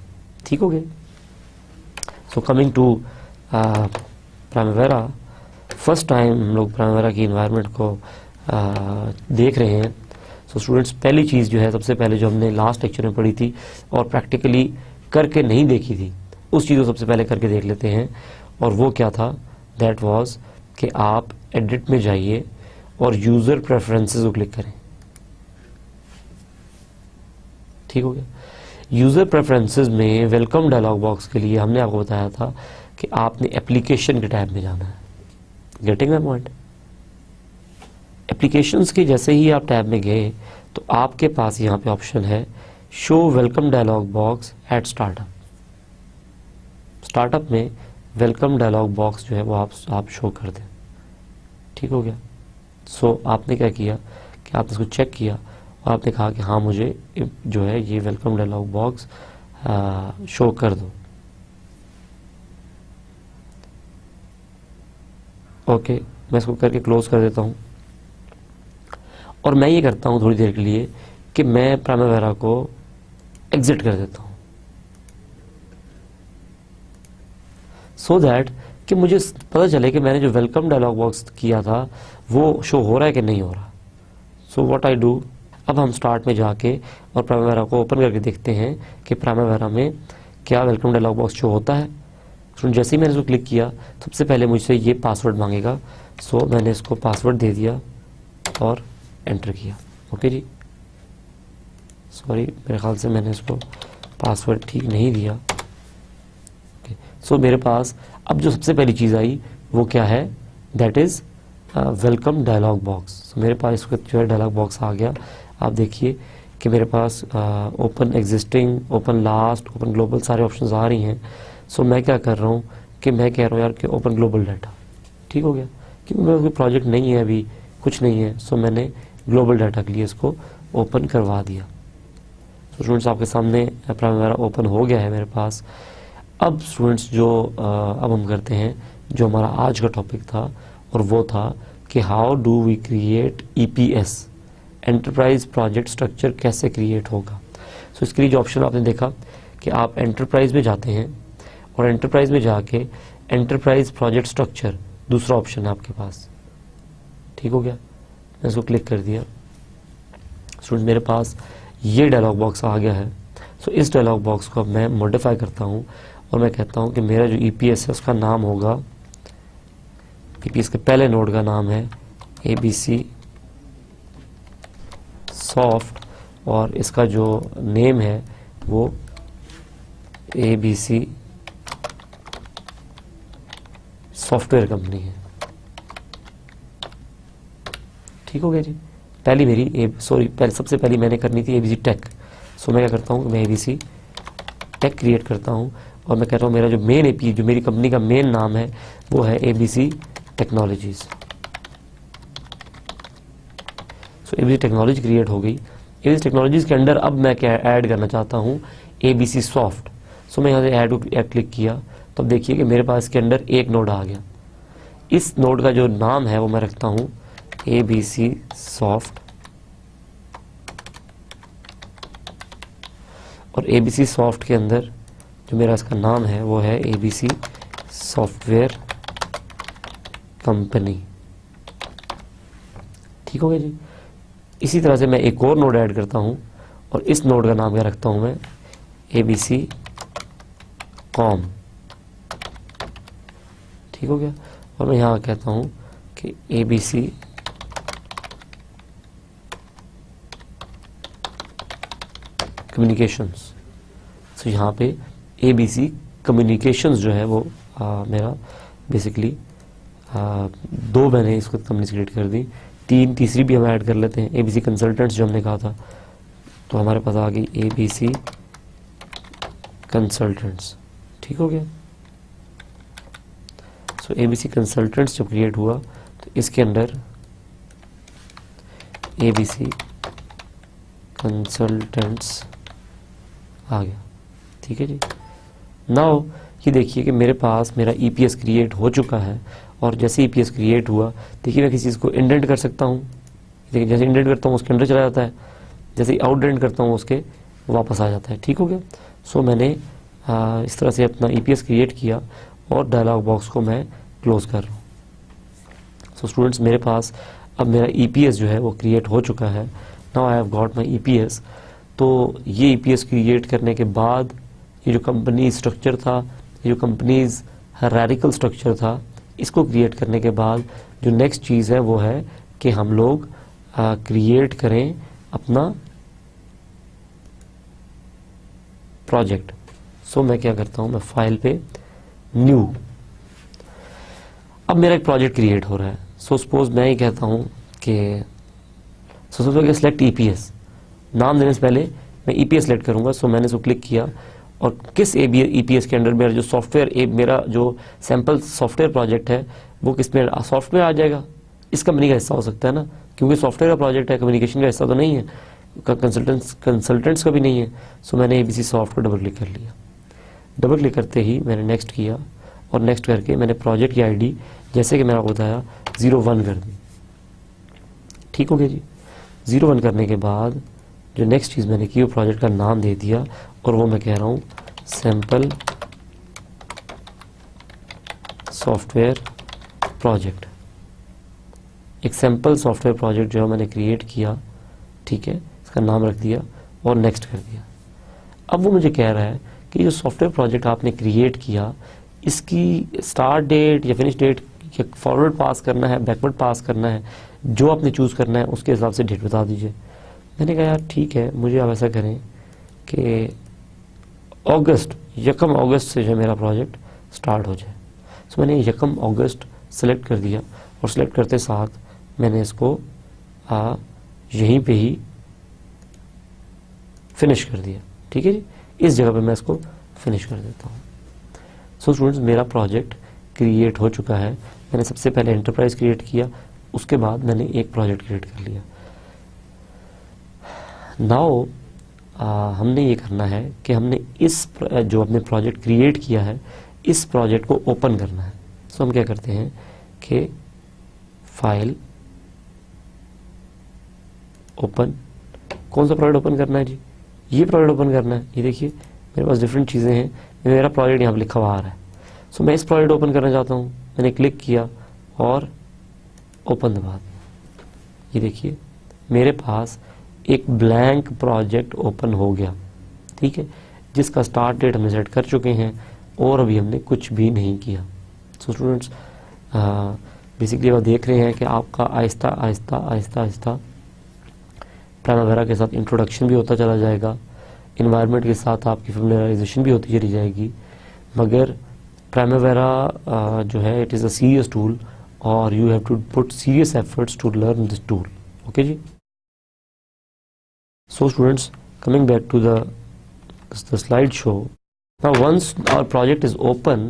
ठीक हो गया। So coming to Primavera, first time हम लोग प्राइमवेरा की इन्वायरमेंट को देख रहे हैं। सो स्टूडेंट्स, पहली चीज़ जो है सबसे पहले जो हमने लास्ट लेक्चर में पढ़ी थी और प्रैक्टिकली करके नहीं देखी थी, उस चीज़ को सबसे पहले करके देख लेते हैं। और वो क्या था, दैट वाज कि आप एडिट में जाइए और यूज़र प्रेफरेंसेस को क्लिक करें, ठीक हो गया। यूज़र प्रेफरेंसेस में वेलकम डायलॉग बॉक्स के लिए हमने आपको बताया था कि आपने एप्लीकेशन के टैब में जाना है। Getting my point? एप्लीकेशंस के जैसे ही आप टैब में गए तो आपके पास यहाँ पे ऑप्शन है show welcome dialog box at startup. Startup में वेलकम डायलॉग बॉक्स जो है वो आप शो कर दें, ठीक हो गया। सो आपने क्या किया कि आपने इसको चेक किया और आपने कहा कि हाँ मुझे जो है ये वेलकम डायलॉग बॉक्स शो कर दो। ओके, मैं इसको करके क्लोज कर देता हूँ और मैं ये करता हूँ थोड़ी देर के लिए कि मैं प्राइमवेरा को एग्जिट कर देता हूँ, सो दैट कि मुझे पता चले कि मैंने जो वेलकम डायलॉग बॉक्स किया था वो शो हो रहा है कि नहीं हो रहा। सो व्हाट आई डू, अब हम स्टार्ट में जाके और प्राइमवेरा को ओपन करके देखते हैं कि प्राइमवेरा में क्या वेलकम डायलॉग बॉक्स शो होता है। जैसे ही मैंने इसको क्लिक किया सबसे पहले मुझसे ये पासवर्ड मांगेगा। सो मैंने इसको पासवर्ड दे दिया और एंटर किया। ओके जी, सॉरी मेरे ख्याल से मैंने इसको पासवर्ड ठीक नहीं दिया। ओके, सो मेरे पास अब जो सबसे पहली चीज़ आई वो क्या है, that is welcome dialog box. So मेरे पास इस वक्त जो है डायलॉग बॉक्स आ गया। आप देखिए कि मेरे पास open existing, open last, open global सारे ऑप्शंस आ रही हैं। सो मैं क्या कर रहा हूँ कि मैं कह रहा हूँ यार कि ओपन ग्लोबल डाटा, ठीक हो गया, क्योंकि मेरा कोई प्रोजेक्ट नहीं है अभी, कुछ नहीं है। सो मैंने ग्लोबल डाटा के लिए इसको ओपन करवा दिया। तो स्टूडेंट्स आपके सामने प्राइमरी ओपन हो गया है मेरे पास। अब स्टूडेंट्स जो अब हम करते हैं जो हमारा आज का टॉपिक था, और वो था कि how do we create EPS, enterprise project structure कैसे क्रिएट होगा। सो इसके लिए जो ऑप्शन आपने देखा कि आप एंटरप्राइज में जाते हैं और एंटरप्राइज में जाके एंटरप्राइज प्रोजेक्ट स्ट्रक्चर दूसरा ऑप्शन है आपके पास, ठीक हो गया। मैं इसको क्लिक कर दिया। स्टूडेंट मेरे पास ये डायलॉग बॉक्स आ गया है। सो इस डायलॉग बॉक्स को अब मैं मॉडिफाई करता हूँ और मैं कहता हूँ कि मेरा जो ईपीएस है उसका नाम होगा, ईपीएस के पहले नोड का नाम है एबीसी सॉफ्ट, और इसका जो नेम है वो एबीसी सॉफ्टवेयर कंपनी है, ठीक हो गया जी। पहली मेरी सबसे पहली मैंने करनी थी एबीसी टेक। सो मैं क्या करता हूँ, मैं एबीसी टेक क्रिएट करता हूँ और मैं कहता हूँ मेरा जो मेन एपी, जो मेरी कंपनी का मेन नाम है वो है एबीसी टेक्नोलॉजीज। सो एबीसी टेक्नोलॉजी क्रिएट हो गई। एबीसी टेक्नोलॉजीज के अंडर अब मैं क्या ऐड करना चाहता हूँ, एबीसी सॉफ्ट। सो मैं यहाँ से ऐड क्लिक किया तो अब देखिए कि मेरे पास इसके अंदर एक नोड आ गया। इस नोड का जो नाम है वो मैं रखता हूँ एबीसी सॉफ्ट, और एबीसी सॉफ्ट के अंदर जो मेरा इसका नाम है वो है एबीसी सॉफ्टवेयर कंपनी, ठीक हो गया जी। इसी तरह से मैं एक और नोड ऐड करता हूं और इस नोड का नाम क्या रखता हूं मैं, एबीसी कॉम, ठीक हो गया। और मैं यहां कहता हूं कि एबीसी कम्युनिकेशंस। तो यहाँ पे एबीसी कम्युनिकेशंस जो है वो मेरा बेसिकली दो मैंने इसको कंपनी क्रिएट कर दी, तीसरी भी हम ऐड कर लेते हैं, एबीसी कंसल्टेंट्स जो हमने कहा था। तो हमारे पास आ गई एबीसी कंसल्टेंट्स, ठीक हो गया। सो एबीसी कंसल्टेंट्स जब क्रिएट हुआ तो इसके अंदर एबीसी कंसल्टेंट्स आ गया, ठीक है जी। नाउ ये देखिए कि मेरे पास मेरा ईपीएस क्रिएट हो चुका है, और जैसे ईपीएस क्रिएट हुआ देखिए मैं किसी चीज़ को इंडेंट कर सकता हूँ। देखिए जैसे इंडेंट करता हूँ उसके अंदर चला जाता है, जैसे आउटडेंट करता हूँ उसके वापस आ जाता है, ठीक हो गया। सो मैंने इस तरह से अपना ईपीएस क्रिएट किया और डायलॉग बॉक्स को मैं क्लोज कर रहा हूँ। सो स्टूडेंट्स मेरे पास अब मेरा ईपीएस जो है वो क्रिएट हो चुका है। Now I have got my EPS. तो ये ईपीएस क्रिएट करने के बाद ये जो कंपनी स्ट्रक्चर था, ये जो कंपनीज हायरार्किकल स्ट्रक्चर था, इसको क्रिएट करने के बाद जो नेक्स्ट चीज़ है वो है कि हम लोग क्रिएट करें अपना प्रोजेक्ट। सो मैं क्या करता हूँ, मैं फाइल पे न्यू, अब मेरा एक प्रोजेक्ट क्रिएट हो रहा है। सो सपोज मैं ये कहता हूँ कि सो सेलेक्ट ईपीएस, नाम देने से पहले मैं ईपीएस सेलेक्ट करूँगा। सो मैंने इसको क्लिक किया और किस ईपीएस के अंडर मेरा जो सॉफ्टवेयर, मेरा जो सैम्पल सॉफ्टवेयर प्रोजेक्ट है वो किस में सॉफ्टवेयर आ जाएगा, इस कंपनी का हिस्सा हो सकता है ना, क्योंकि सॉफ्टवेयर का प्रोजेक्ट है, कम्युनिकेशन का हिस्सा तो नहीं है, कंसल्टेंट्स का भी नहीं है। सो मैंने एबीसी सॉफ्ट को डबल क्लिक कर लिया। डबल क्लिक करते ही मैंने नेक्स्ट किया और नेक्स्ट करके मैंने प्रोजेक्ट की आईडी जैसे कि मैंने आपको बताया 01 कर दी, ठीक हो गया जी। 01 करने के बाद जो नेक्स्ट चीज़ मैंने की वो प्रोजेक्ट का नाम दे दिया, और वो मैं कह रहा हूँ सैम्पल सॉफ्टवेयर प्रोजेक्ट। एक सैम्पल सॉफ्टवेयर प्रोजेक्ट जो है मैंने क्रिएट किया, ठीक है, इसका नाम रख दिया और नेक्स्ट कर दिया। अब वो मुझे कह रहा है कि जो सॉफ्टवेयर प्रोजेक्ट आपने क्रिएट किया इसकी स्टार्ट डेट या फिनिश डेट या फॉरवर्ड पास करना है, बैकवर्ड पास करना है, जो आपने चूज़ करना है उसके हिसाब से डेट बता दीजिए। मैंने कहा यार ठीक है, मुझे आप ऐसा करें कि अगस्त, 1 अगस्त से जो मेरा प्रोजेक्ट स्टार्ट हो जाए। सो मैंने 1 अगस्त सेलेक्ट कर दिया और सेलेक्ट करते साथ मैंने इसको यहीं पे ही फिनिश कर दिया। ठीक है जी, इस जगह पे मैं इसको फिनिश कर देता हूँ। सो स्टूडेंट्स, मेरा प्रोजेक्ट क्रिएट हो चुका है। मैंने सबसे पहले एंटरप्राइज क्रिएट किया, उसके बाद मैंने एक प्रोजेक्ट क्रिएट कर लिया। नाउ हमने ये करना है कि हमने इस जो अपने प्रोजेक्ट क्रिएट किया है, इस प्रोजेक्ट को ओपन करना है। सो हम क्या करते हैं कि फाइल, ओपन, कौन सा प्रोजेक्ट ओपन करना है जी? ये प्रोजेक्ट ओपन करना है। ये देखिए मेरे पास डिफरेंट चीज़ें हैं, मेरा प्रोजेक्ट यहाँ पर लिखा हुआ आ रहा है। सो मैं इस प्रोजेक्ट ओपन करना चाहता हूँ। मैंने क्लिक किया और ओपन दबा दिया। ये देखिए मेरे पास एक ब्लैंक प्रोजेक्ट ओपन हो गया। ठीक है, जिसका स्टार्ट डेट हमने सेट कर चुके हैं और अभी हमने कुछ भी नहीं किया। सो स्टूडेंट्स, बेसिकली आप देख रहे हैं कि आपका आहिस्ता आहिस्ता आहिस्ता आहिस्ता प्राइमवेरा के साथ इंट्रोडक्शन भी होता चला जाएगा, इन्वायरमेंट के साथ आपकी फेमिलियराइजेशन भी होती चली जाएगी। मगर प्राइमवेरा जो है it is a serious tool और you have to put serious efforts to learn this tool. Okay जी। So students, coming back to the slideshow. Now once our project is open,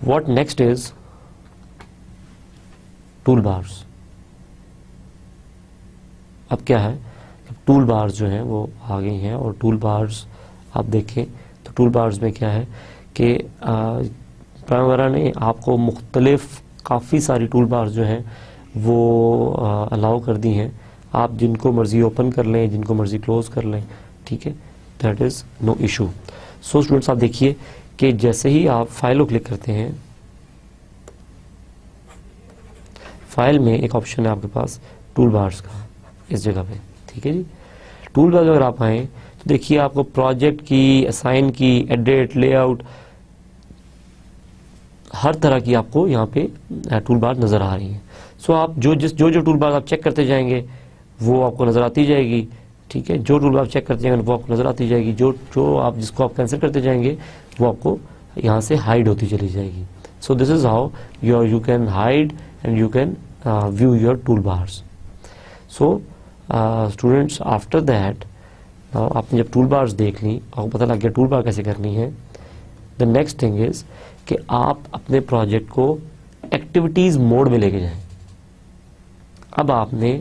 what next is toolbars. अब क्या है, tool bars जो हैं वो आ गई हैं और टूल बार्स आप देखें तो टूल बार्स में क्या है कि प्राइमवेरा ने आपको मुख्तलिफ काफ़ी सारी टूल बार्स जो हैं वो अलाउ कर दी हैं। आप जिनको मर्ज़ी ओपन कर लें, जिनको मर्ज़ी क्लोज कर लें। ठीक है, that is no issue. So students, आप देखिए कि जैसे ही आप फाइल को क्लिक करते हैं, फाइल में एक ऑप्शन है आपके पास टूल बार्स का, इस जगह पे। ठीक है जी, टूल बार अगर आप आएँ तो देखिए आपको प्रोजेक्ट की, असाइन की, एडिट, लेआउट, हर तरह की आपको यहाँ पे टूल बार नज़र आ रही हैं। सो आप जो टूल बार आप चेक करते जाएंगे वो आपको नज़र आती जाएगी। ठीक है, जो टूल बार आप चेक करते जाएंगे वो आपको नज़र आती जाएगी। जो आप जिसको आप कैंसिल करते जाएंगे वो आपको यहाँ से हाइड होती चली जाएगी। So this is how you can hide and you can view your tool bars. So students, after that आपने जब टूल बार्स देख ली, आपको पता लग गया टूल बार कैसे करनी है, द नेक्स्ट थिंग इज़ कि आप अपने प्रोजेक्ट को एक्टिविटीज़ मोड में लेके जाएं। अब आपने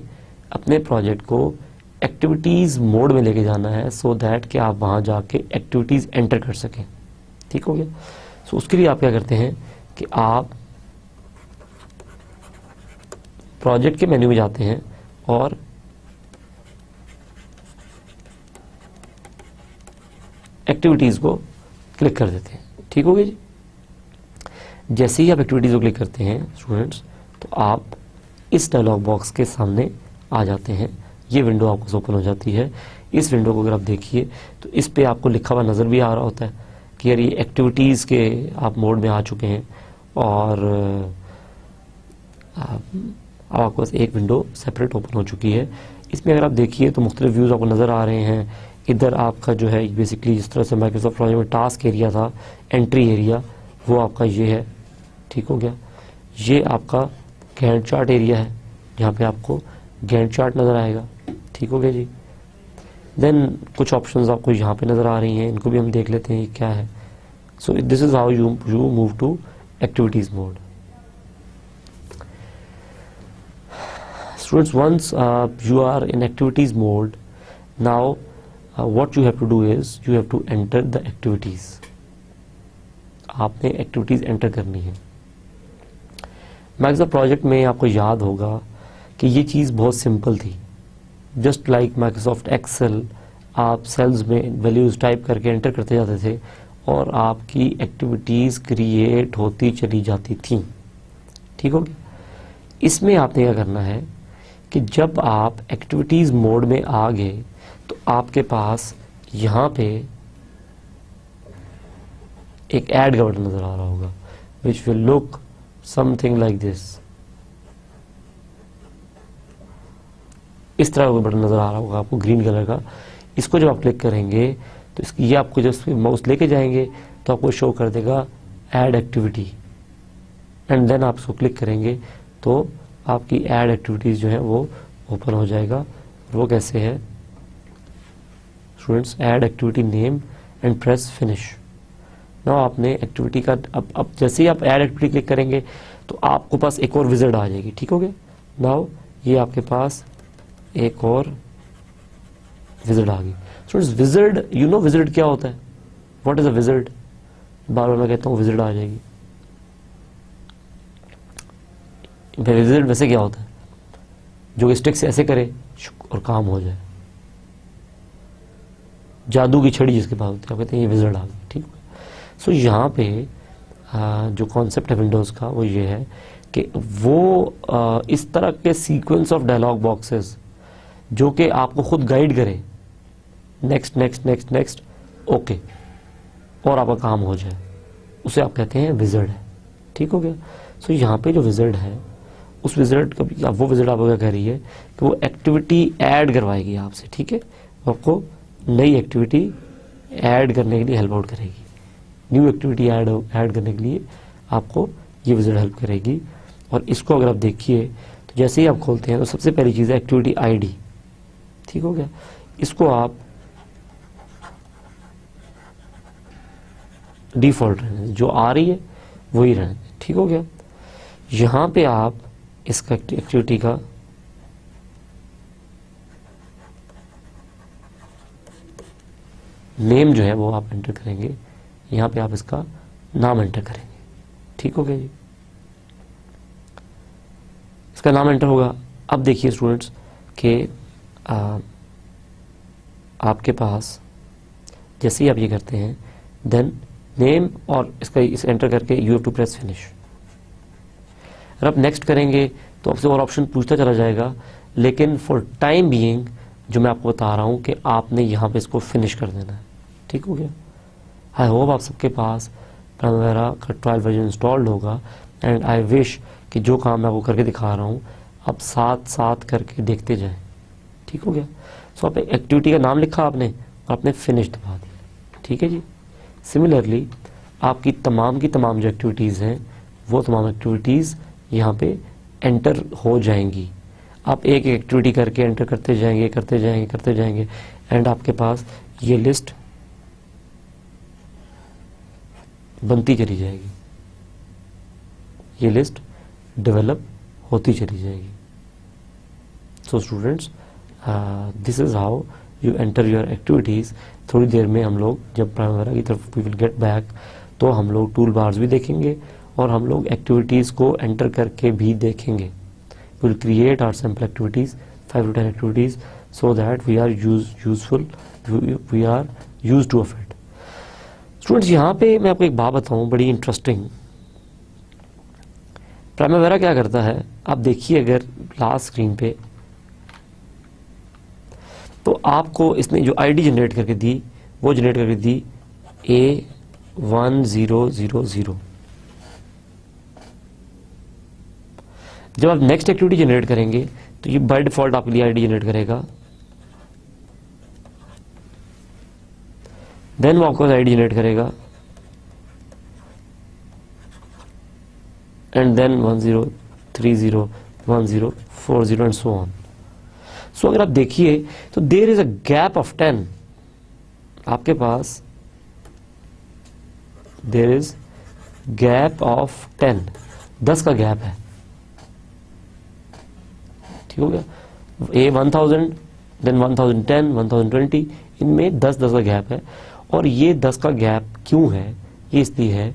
अपने प्रोजेक्ट को एक्टिविटीज़ मोड में लेके जाना है सो दैट कि आप वहाँ जाके एक्टिविटीज़ एंटर कर सकें। ठीक हो गया। सो उसके लिए आप क्या करते हैं कि आप प्रोजेक्ट के मेन्यू में जाते हैं और एक्टिविटीज़ को क्लिक कर देते हैं। ठीक हो गया जी। जैसे ही आप एक्टिविटीज़ को क्लिक करते हैं स्टूडेंट्स, तो आप इस डायलॉग बॉक्स के सामने आ जाते हैं। ये विंडो आपको ओपन हो जाती है। इस विंडो को अगर आप देखिए तो इस पे आपको लिखा हुआ नज़र भी आ रहा होता है कि यार ये एक्टिविटीज़ के आप मोड में आ चुके हैं और आपके पास एक विंडो सेपरेट ओपन हो चुकी है। इसमें अगर आप देखिए तो मुख्तलिफ व्यूज़ आपको नज़र आ रहे हैं। इधर आपका जो है बेसिकली जिस तरह से माइक्रोसॉफ्ट प्रोजेक्ट में टास्क एरिया था, एंट्री एरिया, वो आपका ये है। ठीक हो गया। ये आपका गैंट चार्ट एरिया है जहाँ पे आपको गैंट चार्ट नज़र आएगा। ठीक हो गया जी। देन कुछ ऑप्शंस आपको यहाँ पे नज़र आ रही हैं, इनको भी हम देख लेते हैं ये क्या है। So this is how you move to activities mode. Students, once you are in activities mode, now what you have to do is you have to enter the activities. आपने एक्टिविटीज़ एंटर करनी है। Microsoft project में आपको याद होगा कि ये चीज़ बहुत सिंपल थी। जस्ट लाइक माइक्रोसॉफ्ट एक्सेल, आप सेल्स में वैल्यूज़ टाइप करके एंटर करते जाते थे और आपकी एक्टिविटीज़ क्रिएट होती चली जाती थी। ठीक हो गया। इसमें आपने क्या करना है कि जब आप एक्टिविटीज़ मोड में आ गए तो आपके पास यहाँ पे एक ऐड का बटन नज़र आ रहा होगा which will look something like this. इस तरह का बटन नज़र आ रहा होगा आपको ग्रीन कलर का। इसको जब आप क्लिक करेंगे तो ये आपको जब माउस लेके जाएंगे तो आपको शो कर देगा ऐड एक्टिविटी, एंड देन आप इसको क्लिक करेंगे तो आपकी ऐड एक्टिविटीज़ जो है वो ओपन हो जाएगा। वो कैसे है students, add activity name and press finish. ना आपने एक्टिविटी का अब जैसे ही आप ऐड एक्टिविटी क्लिक करेंगे तो आपको पास एक और विजिट आ जाएगी, ठीक हो गया। नाउ ये आपके पास एक और विजिट आ गई। Students visit, you know visit क्या होता है, व्हाट इज अ विजिट, बार बार मैं कहता हूँ विजिट आ जाएगी। विजिट वैसे क्या होता है, जो स्टिक से ऐसे करे और काम हो जाए, जादू की छड़ी जिसके पास होती है, आप कहते हैं ये विजिट आ गई, ठीक है। सो यहाँ पे जो कॉन्सेप्ट है विंडोज़ का वो ये है कि वो इस तरह के सीक्वेंस ऑफ डायलॉग बॉक्सेस जो कि आपको खुद गाइड करे, next next next next okay, और आपका काम हो जाए, उसे आप कहते हैं विजिट है, ठीक हो गया। सो यहाँ पे जो विजिट है उस विजिट का वो विजिट आपको क्या कह रही है कि वो एक्टिविटी ऐड करवाएगी आपसे, ठीक है, आपको नई एक्टिविटी ऐड करने के लिए हेल्प आउट करेगी। न्यू एक्टिविटी ऐड करने के लिए आपको ये विजिट हेल्प करेगी। और इसको अगर आप देखिए तो जैसे ही आप खोलते हैं तो सबसे पहली चीज़ है एक्टिविटी आईडी, ठीक हो गया। इसको आप डिफॉल्ट रहने दें, जो आ रही है वही रहने दें, ठीक हो गया। यहाँ पे आप इसका एक्टिविटी का नेम जो है वो आप एंटर करेंगे, यहाँ पे आप इसका नाम एंटर करेंगे, ठीक हो गया जी। इसका नाम एंटर होगा। अब देखिए स्टूडेंट्स कि आपके पास जैसे ही आप ये करते हैं देन नेम और इसका इस एंटर करके you have to press finish. अगर आप नेक्स्ट करेंगे तो आपसे और ऑप्शन पूछता चला जाएगा, लेकिन फॉर टाइम बीइंग जो मैं आपको बता रहा हूँ कि आपने यहाँ पे इसको फिनिश कर देना है, ठीक हो गया। आई होप आप सबके पास प्राइमवेरा का ट्रायल वर्जन इंस्टॉल्ड होगा, एंड आई विश कि जो काम मैं आपको करके दिखा रहा हूँ आप साथ साथ करके देखते जाएं, ठीक हो गया। सो आप एक्टिविटी का नाम लिखा आपने और आपने फिनिश दबा दिया, ठीक है जी। सिमिलरली आपकी तमाम की तमाम जो एक्टिविटीज़ हैं वो तमाम एक्टिविटीज़ यहाँ पे एंटर हो जाएंगी। आप एक एक एक्टिविटी करके एंटर करते जाएंगे करते जाएंगे करते जाएंगे, एंड आपके पास ये लिस्ट बनती चली जाएगी, ये लिस्ट डेवलप होती चली जाएगी। So students this is how you enter your activities. थोड़ी देर में हम लोग जब प्राइमवेरा की तरफ वी विल गेट बैक तो हम लोग टूल बार्स भी देखेंगे और हम लोग एक्टिविटीज़ को एंटर करके भी देखेंगे। We will create our sample activities 5 to 10 activities so that we are useful, we are use to of it. Students यहाँ पे मैं आपको एक बात बताऊँ बड़ी इंटरेस्टिंग। प्राइमवेरा क्या करता है, आप देखिए अगर लास्ट स्क्रीन पे तो आपको इसने जो आईडी जनरेट करके दी वो जनरेट करके दी A1000। जब आप नेक्स्ट एक्टिविटी जनरेट करेंगे तो ये बाय डिफॉल्ट आपके लिए आईडी जनरेट करेगा, देन वो आपको आईडी जनरेट करेगा, and then 1030 1040 and so on. So अगर आप देखिए तो there is a gap of 10, आपके पास देयर इज गैप ऑफ 10 का गैप है, ठीक हो गया। A1000 देन 1010 1020, इनमें 10 का गैप है। और ये 10 का गैप क्यों है, ये इसलिए है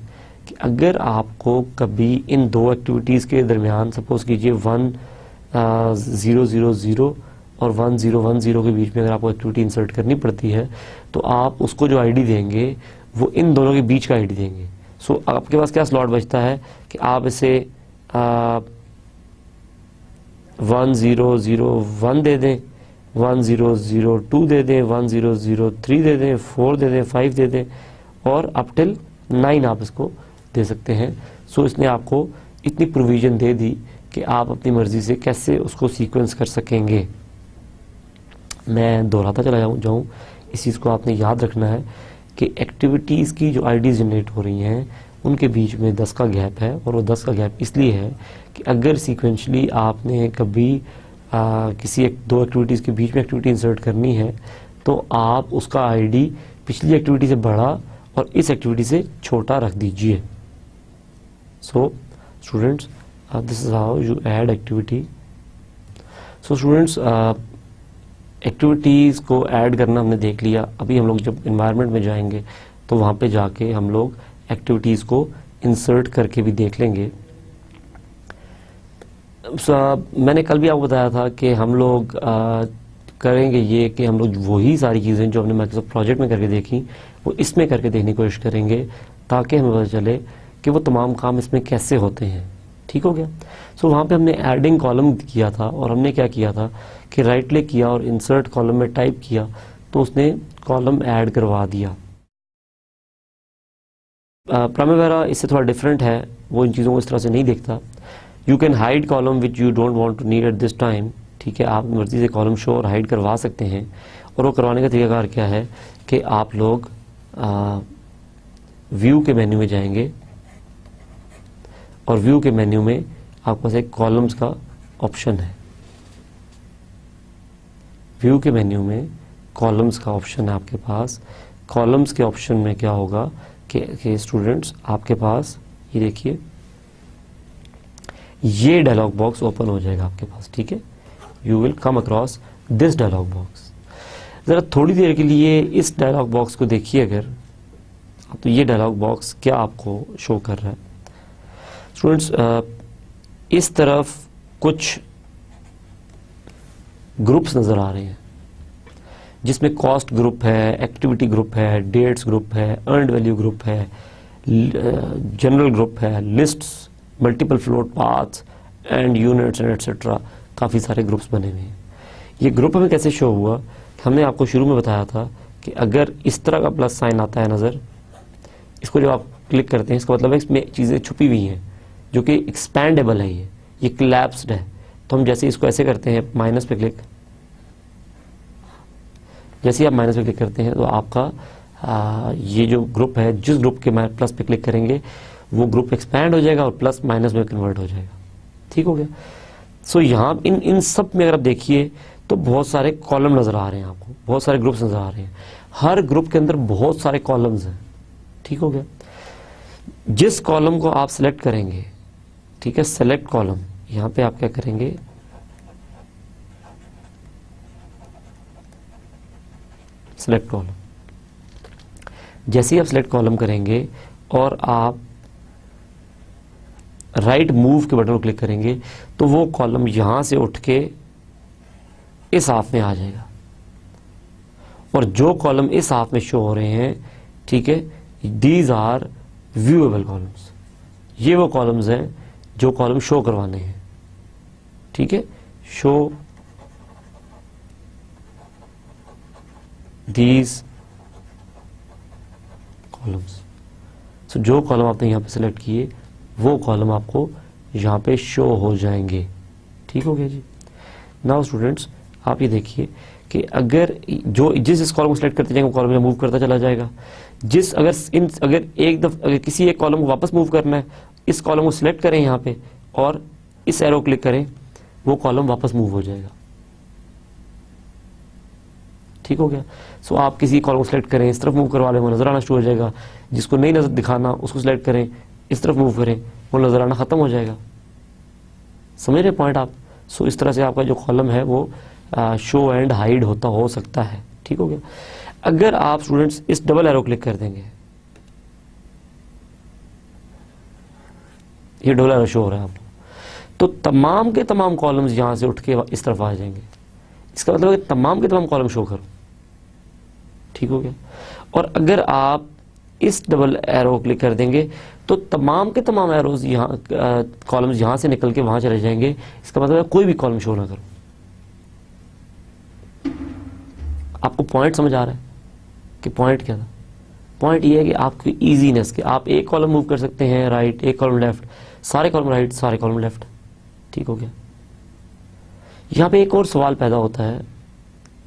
कि अगर आपको कभी इन दो एक्टिविटीज़ के दरमियान सपोज कीजिए 1000 और 1010 के बीच में अगर आपको एक्टिविटी इंसर्ट करनी पड़ती है तो आप उसको जो आईडी देंगे वो इन दोनों के बीच का आईडी देंगे। सो आपके पास क्या स्लॉट बचता है कि आप इसे 1001 दे दें, 1002 दे दें, 1003 दे दें, 4 दे दें, 5 दे दें, और अप टिल 9 आप इसको दे सकते हैं। सो इसने आपको इतनी प्रोविजन दे दी कि आप अपनी मर्जी से कैसे उसको सीक्वेंस कर सकेंगे, मैं दोहराता चला जाऊँ, इस चीज़ को आपने याद रखना है कि एक्टिविटीज़ की जो आईडीज़ जनरेट हो रही हैं उनके बीच में 10 का गैप है, और वो 10 का गैप इसलिए है कि अगर सीक्वेंशली आपने कभी किसी दो एक्टिविटीज़ के बीच में एक्टिविटी इंसर्ट करनी है तो आप उसका आईडी पिछली एक्टिविटी से बड़ा और इस एक्टिविटी से छोटा रख दीजिए। So students, this is how you add activity. So students, activities को ऐड करना हमने देख लिया। अभी हम लोग जब इन्वायरमेंट में जाएंगे तो वहाँ पे जाके हम लोग एक्टिविटीज़ को इंसर्ट करके भी देख लेंगे। मैंने कल भी आपको बताया था कि हम लोग करेंगे ये कि हम लोग वही सारी चीज़ें जो हमने माइक्रोसॉफ्ट प्रोजेक्ट में करके देखी वो इसमें करके देखने की कोशिश करेंगे, ताकि हमें पता चले कि वो तमाम काम इसमें कैसे होते हैं। ठीक हो गया। सो वहाँ पे हमने एडिंग कॉलम किया था, और हमने क्या किया था कि राइट क्लिक किया और इंसर्ट कॉलम में टाइप किया तो उसने कॉलम ऐड करवा दिया। प्राइमवेरा इससे थोड़ा डिफरेंट है, वो इन चीज़ों को इस तरह से नहीं देखता। You can hide column which you don't want to need at this time. ठीक है, आप मर्जी से कॉलम शो और हाइड करवा सकते हैं, और वो करवाने का तरीकाकार क्या है कि आप लोग व्यू के मेन्यू में जाएंगे, और व्यू के मेन्यू में आपके पास एक कॉलम्स का ऑप्शन है। व्यू के मेन्यू में कॉलम्स का ऑप्शन है आपके पास। कॉलम्स के ऑप्शन में क्या होगा कि स्टूडेंट्स आपके पास ये देखिए, ये डायलॉग बॉक्स ओपन हो जाएगा आपके पास। ठीक है, you will come across this dialog box. ज़रा थोड़ी देर के लिए इस डायलॉग बॉक्स को देखिए अगर, तो ये डायलॉग बॉक्स क्या आपको शो कर रहा है स्टूडेंट्स। इस तरफ कुछ ग्रुप्स नज़र आ रहे हैं, जिसमें कॉस्ट ग्रुप है, एक्टिविटी ग्रुप है, डेट्स ग्रुप है, अर्नड वैल्यू ग्रुप है, जनरल ग्रुप है, lists, multiple float paths and units and etcetera. काफ़ी सारे ग्रुप्स बने हुए हैं। ये ग्रुप हमें कैसे शो हुआ, हमने आपको शुरू में बताया था कि अगर इस तरह का प्लस साइन आता है नज़र, इसको जब आप क्लिक करते हैं इसका मतलब है इसमें चीज़ें छुपी हुई हैं जो कि एक्सपैंडेबल है, ये कोलैप्स्ड है। तो हम जैसे इसको ऐसे करते हैं माइनस पे क्लिक, जैसे ही आप माइनस पे क्लिक करते हैं तो आपका ये जो ग्रुप है, जिस ग्रुप के प्लस पे क्लिक करेंगे वो ग्रुप एक्सपैंड हो जाएगा और प्लस माइनस में कन्वर्ट हो जाएगा। ठीक हो गया। सो यहाँ इन सब में अगर आप देखिए तो बहुत सारे कॉलम नज़र आ रहे हैं आपको, बहुत सारे ग्रुप्स नज़र आ रहे हैं। हर ग्रुप के अंदर बहुत सारे कॉलम्स हैं। ठीक हो गया। जिस कॉलम को आप सिलेक्ट करेंगे, ठीक है, सेलेक्ट कॉलम, यहाँ पे आप क्या करेंगे, सिलेक्ट कॉलम। जैसे ही आप सिलेक्ट कॉलम करेंगे और आप राइट मूव के बटन को क्लिक करेंगे तो वो कॉलम यहां से उठ के इस हाफ में आ जाएगा, और जो कॉलम इस हाफ में शो हो रहे हैं, ठीक है, दीज आर व्यूएबल कॉलम्स। ये वो कॉलम्स हैं जो कॉलम शो करवाने हैं। ठीक है, शो दीज कॉलम्स। सो जो कॉलम आपने यहाँ पे सिलेक्ट किए वो कॉलम आपको यहाँ पे शो हो जाएंगे। ठीक हो गया जी। नाउ स्टूडेंट्स, आप ये देखिए कि अगर जिस कॉलम को सिलेक्ट करते जाएंगे वो कॉलम में मूव करता चला जाएगा। अगर किसी एक कॉलम को वापस मूव करना है, इस कॉलम को सिलेक्ट करें यहाँ पे और इस एरो क्लिक करें, वो कॉलम वापस मूव हो जाएगा। ठीक हो गया। सो आप किसी कॉलम को सिलेक्ट करें, इस तरफ मूव करवा लें, वो नजर आना शुरू हो जाएगा। जिसको नहीं नजर दिखाना उसको सिलेक्ट करें, इस तरफ मूव करें, वो नजर आना खत्म हो जाएगा। समझ रहे पॉइंट आप। सो इस तरह से आपका जो कॉलम है वो शो एंड हाइड होता हो सकता है। ठीक हो गया। अगर आप स्टूडेंट्स इस डबल एरो क्लिक कर देंगे, ये डबल एरो शो हो रहा है आपको, तो तमाम के तमाम कॉलम्स यहां से उठ के इस तरफ आ जाएंगे। इसका मतलब है तमाम के तमाम कॉलम शो करो। ठीक हो गया। और अगर आप इस डबल एरो क्लिक कर देंगे तो तमाम के तमाम एरोज यहाँ कॉलम्स यहां से निकल के वहां चले जाएंगे। इसका मतलब है कोई भी कॉलम शो ना करो। आपको पॉइंट समझ आ रहा है कि पॉइंट क्या था? पॉइंट ये है कि आपकी इजीनेस के आप एक कॉलम मूव कर सकते हैं राइट, एक कॉलम लेफ्ट, सारे कॉलम राइट, सारे कॉलम लेफ्ट। ठीक हो गया। यहां पे एक और सवाल पैदा होता है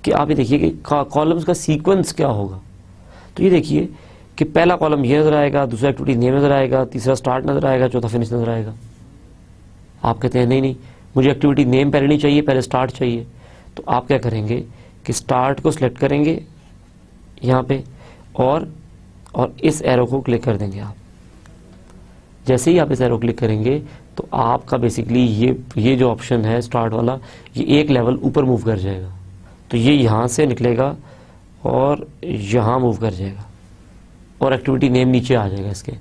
कि आप ये देखिए कि कॉलम्स का सीक्वेंस क्या होगा। तो ये देखिए कि पहला कॉलम ये नजर आएगा, दूसरा एक्टिविटी नेम नजर आएगा, तीसरा स्टार्ट नजर आएगा, चौथा फिनिश नजर आएगा। आप कहते हैं नहीं नहीं, मुझे एक्टिविटी नेम पहले नहीं चाहिए, पहले स्टार्ट चाहिए। तो आप क्या करेंगे कि स्टार्ट को सिलेक्ट करेंगे यहाँ पे और इस एरो को क्लिक कर देंगे आप। जैसे ही आप इस एरो क्लिक करेंगे तो आपका बेसिकली ये जो ऑप्शन है स्टार्ट वाला, ये एक लेवल ऊपर मूव कर जाएगा। तो ये यहाँ से निकलेगा और यहाँ मूव कर जाएगा और एक्टिविटी नेम नीचे आ जाएगा इसके।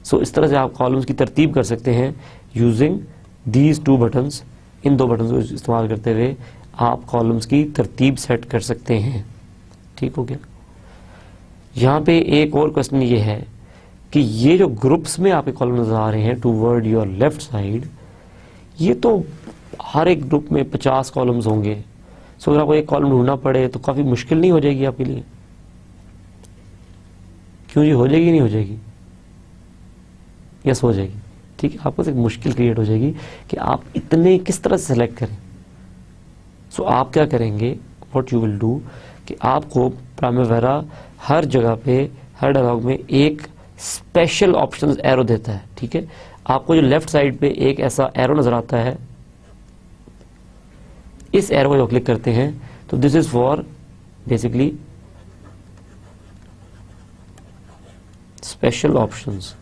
सो इस तरह से आप कॉलम्स की तरतीब कर सकते हैं यूजिंग दीज टू बटन्स। इन दो बटन्स को इस्तेमाल करते हुए आप कॉलम्स की तरतीब सेट कर सकते हैं। ठीक हो गया। यहाँ पे एक और क्वेश्चन ये है कि ये जो ग्रुप्स में आपके कॉलम नजर आ रहे हैं टूवर्ड योर लेफ्ट साइड, ये तो हर एक ग्रुप में 50 कॉलम्स होंगे। सो अगर आपको एक कॉलम ढूंढना पड़े तो काफी मुश्किल नहीं हो जाएगी आपके लिए? क्यों जी, हो जाएगी नहीं हो जाएगी? यस हो जाएगी। ठीक है, आपको एक मुश्किल क्रिएट हो जाएगी कि आप इतने किस तरह से सेलेक्ट करें। सो आप क्या करेंगे, व्हाट यू विल डू, कि आपको प्राइमवेरा हर जगह पे हर डायलॉग में एक स्पेशल ऑप्शन एरो देता है। ठीक है, आपको जो लेफ्ट साइड पे एक ऐसा एरो नजर आता है, इस एरो को जो क्लिक करते हैं तो this is for basically special options.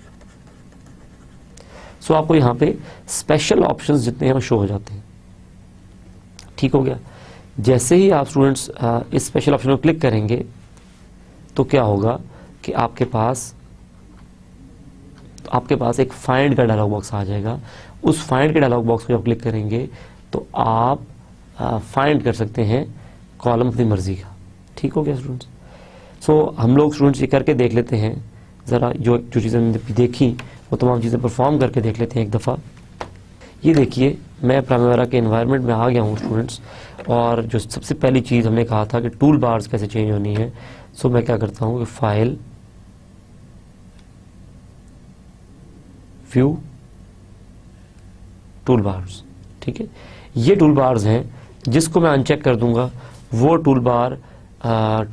So आपको यहां पे स्पेशल ऑप्शंस जितने हैं वो शो हो जाते हैं। ठीक हो गया। जैसे ही आप स्टूडेंट्स इस स्पेशल ऑप्शन को क्लिक करेंगे तो क्या होगा कि आपके पास एक फाइंड का डायलॉग बॉक्स आ जाएगा। उस फाइंड के डायलॉग बॉक्स को जब क्लिक करेंगे तो आप फाइंड कर सकते हैं कॉलम अपनी मर्जी का। ठीक हो गया स्टूडेंट्स। सो हम लोग स्टूडेंट्स ये करके देख लेते हैं, ज़रा जो चीज़ें हमने देखी वो तमाम चीज़ें परफॉर्म करके देख लेते हैं एक दफ़ा। ये देखिए, मैं प्राइमवेरा के एनवायरनमेंट में आ गया हूँ स्टूडेंट्स, और जो सबसे पहली चीज़ हमने कहा था कि टूल बार्स कैसे चेंज होनी है। सो मैं क्या करता हूँ कि फाइल, व्यू, टूल बार्स। ठीक है, ये टूल बार्स हैं, जिसको मैं अनचेक कर दूंगा वो टूल बार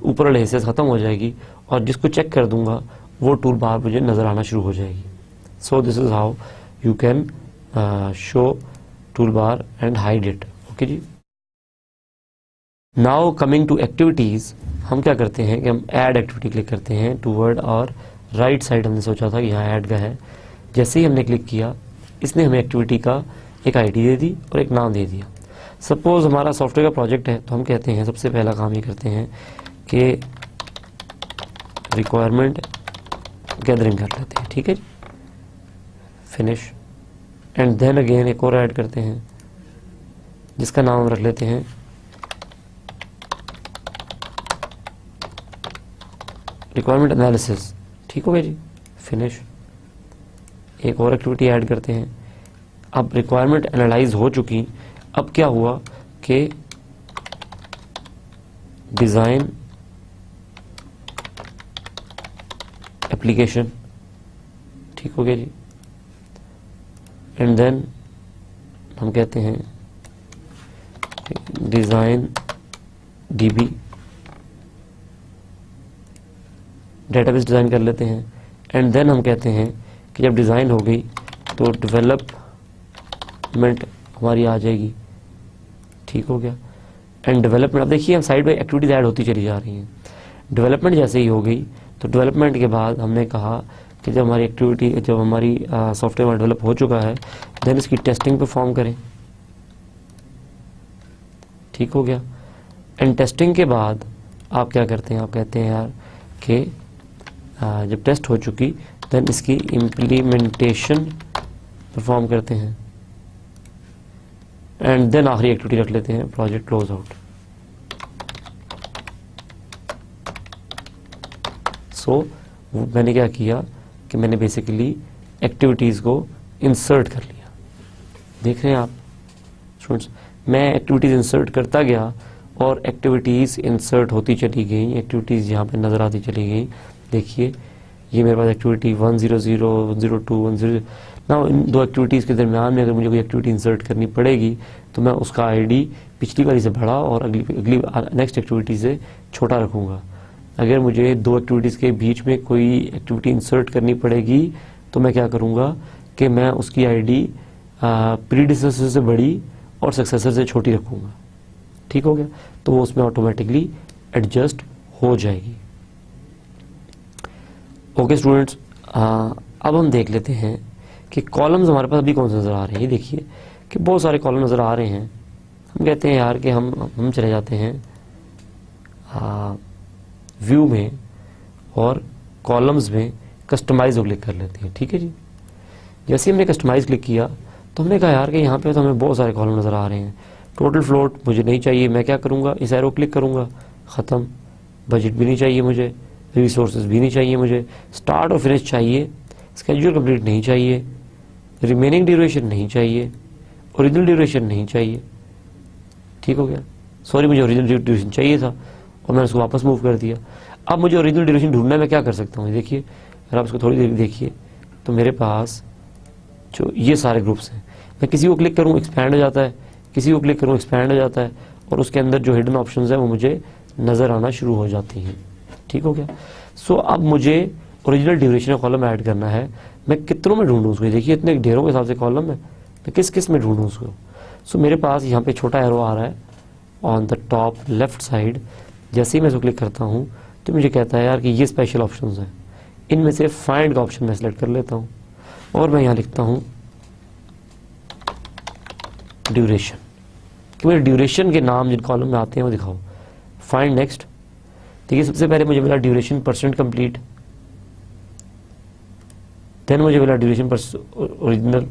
ऊपर वाले हिस्से से खत्म हो जाएगी, और जिसको चेक कर दूंगा वो टूल बार मुझे नजर आना शुरू हो जाएगी। So this is how you can show tool bar and hide it. Okay जी। नाउ कमिंग टू एक्टिविटीज, हम क्या करते हैं कि हम ऐड एक्टिविटी क्लिक करते हैं टूवर्ड और राइट साइड। हमने सोचा था कि यहाँ ऐड का है। जैसे ही हमने क्लिक किया, इसने हमें एक्टिविटी का एक आईडी दे दी और एक नाम दे दिया। सपोज हमारा सॉफ्टवेयर का प्रोजेक्ट है तो हम कहते हैं सबसे पहला काम ये करते हैं कि रिक्वायरमेंट गैदरिंग कर लेते हैं। ठीक है जी, फिनिश, एंड देन अगेन एक और ऐड करते हैं जिसका नाम हम रख लेते हैं रिक्वायरमेंट एनालिसिस। ठीक हो गया जी, फिनिश। एक और एक्टिविटी ऐड करते हैं। अब रिक्वायरमेंट एनालाइज हो चुकी, अब क्या हुआ कि डिजाइन एप्लीकेशन। ठीक हो गया जी, एंड देन हम कहते हैं डिजाइन डीबी, डेटाबेस डिजाइन कर लेते हैं। एंड देन हम कहते हैं कि जब डिजाइन हो गई तो डेवलपमेंट हमारी आ जाएगी। ठीक हो गया। एंड डेवलपमेंट, अब देखिए हम साइड बाई एक्टिविटीज ऐड होती चली जा रही हैं। डेवलपमेंट जैसे ही हो गई तो डेवलपमेंट के बाद हमने कहा कि जब हमारी एक्टिविटी, जब हमारी सॉफ्टवेयर डेवलप हो चुका है, देन इसकी टेस्टिंग परफॉर्म करें। ठीक हो गया। एंड टेस्टिंग के बाद आप क्या करते हैं, आप कहते हैं यार कि जब टेस्ट हो चुकी देन इसकी इम्प्लीमेंटेशन परफॉर्म करते हैं, एंड देन आखिरी एक्टिविटी रख लेते हैं प्रोजेक्ट क्लोज आउट। सो मैंने क्या किया कि मैंने बेसिकली एक्टिविटीज को इंसर्ट कर लिया। देख रहे हैं आप स्टूडेंट्स, मैं एक्टिविटीज इंसर्ट करता गया और एक्टिविटीज इंसर्ट होती चली गई, एक्टिविटीज यहाँ पे नजर आती चली गई। देखिए ये मेरे पास एक्टिविटी 100, 102, 100। ना इन दो एक्टिविटीज़ के दरमियान में अगर मुझे कोई एक्टिविटी इंसर्ट करनी पड़ेगी तो मैं उसका आईडी पिछली वाली से बड़ा और अगली नेक्स्ट एक्टिविटी से छोटा रखूँगा। अगर मुझे दो एक्टिविटीज़ के बीच में कोई एक्टिविटी इंसर्ट करनी पड़ेगी तो मैं क्या करूँगा कि मैं उसकी आईडी प्रीडिसेसर से बड़ी और सक्सेसर से छोटी रखूँगा। ठीक हो गया, तो वो उसमें ऑटोमेटिकली एडजस्ट हो जाएगी। ओके स्टूडेंट्स, अब हम देख लेते हैं कि कॉलम्स हमारे पास अभी कौन से नज़र आ रहे हैं। ये देखिए कि बहुत सारे कॉलम नज़र आ रहे हैं। हम कहते हैं यार कि हम चले जाते हैं व्यू में और कॉलम्स में कस्टमाइज को क्लिक कर लेते हैं। ठीक है जी, जैसे हमने कस्टमाइज क्लिक किया तो हमने कहा यार कि यहाँ पे तो हमें बहुत सारे कॉलम नज़र आ रहे हैं। टोटल फ्लोट मुझे नहीं चाहिए, मैं क्या करूँगा, इस एरो क्लिक करूँगा, ख़त्म। बजट भी नहीं चाहिए मुझे, रिसोर्सेज भी नहीं चाहिए मुझे, स्टार्ट और फिनिश चाहिए, स्केड्यूल कंप्लीट नहीं चाहिए, रिमेनिंग ड्यूरेशन नहीं चाहिए, ओरिजिनल ड्यूरेशन नहीं चाहिए। ठीक हो गया, सॉरी मुझे ओरिजिनल ड्यूरेशन चाहिए था और मैंने उसको वापस मूव कर दिया। अब मुझे ओरिजिनल ड्यूरेशन ढूंढना है, मैं क्या कर सकता हूँ, देखिए अगर आप इसको थोड़ी देर देखिए तो मेरे पास जो ये सारे ग्रुप्स हैं, मैं किसी को क्लिक करूँ एक्सपैंड हो जाता है, किसी को क्लिक करूँ एक्सपैंड हो जाता है, और उसके अंदर जो हिडन ऑप्शंस हैं वो मुझे नज़र आना शुरू हो जाती हैं। ठीक हो गया, सो अब मुझे ओरिजिनल ड्यूरेशन का कॉलम ऐड करना है। मैं कितनों में ढूंढूँ उसको, देखिए इतने ढेरों के हिसाब से कॉलम है, मैं किस किस में ढूंढूँ उसको। सो मेरे पास यहाँ पे छोटा एरो आ रहा है on the top left side. जैसे ही मैं इसको क्लिक करता हूँ तो मुझे कहता है यार कि ये स्पेशल ऑप्शंस हैं, इनमें से फाइंड का ऑप्शन मैं सेलेक्ट कर लेता हूँ और मैं यहाँ लिखता हूँ ड्यूरेशन, कि मेरे ड्यूरेशन के नाम जिन कॉलम में आते हैं वो दिखाओ। फाइंड नेक्स्ट, देखिए सबसे पहले मुझे मिला ड्यूरेशन परसेंट कंप्लीट, देन मुझे मिला ड्यूरेशन ओरिजिनल,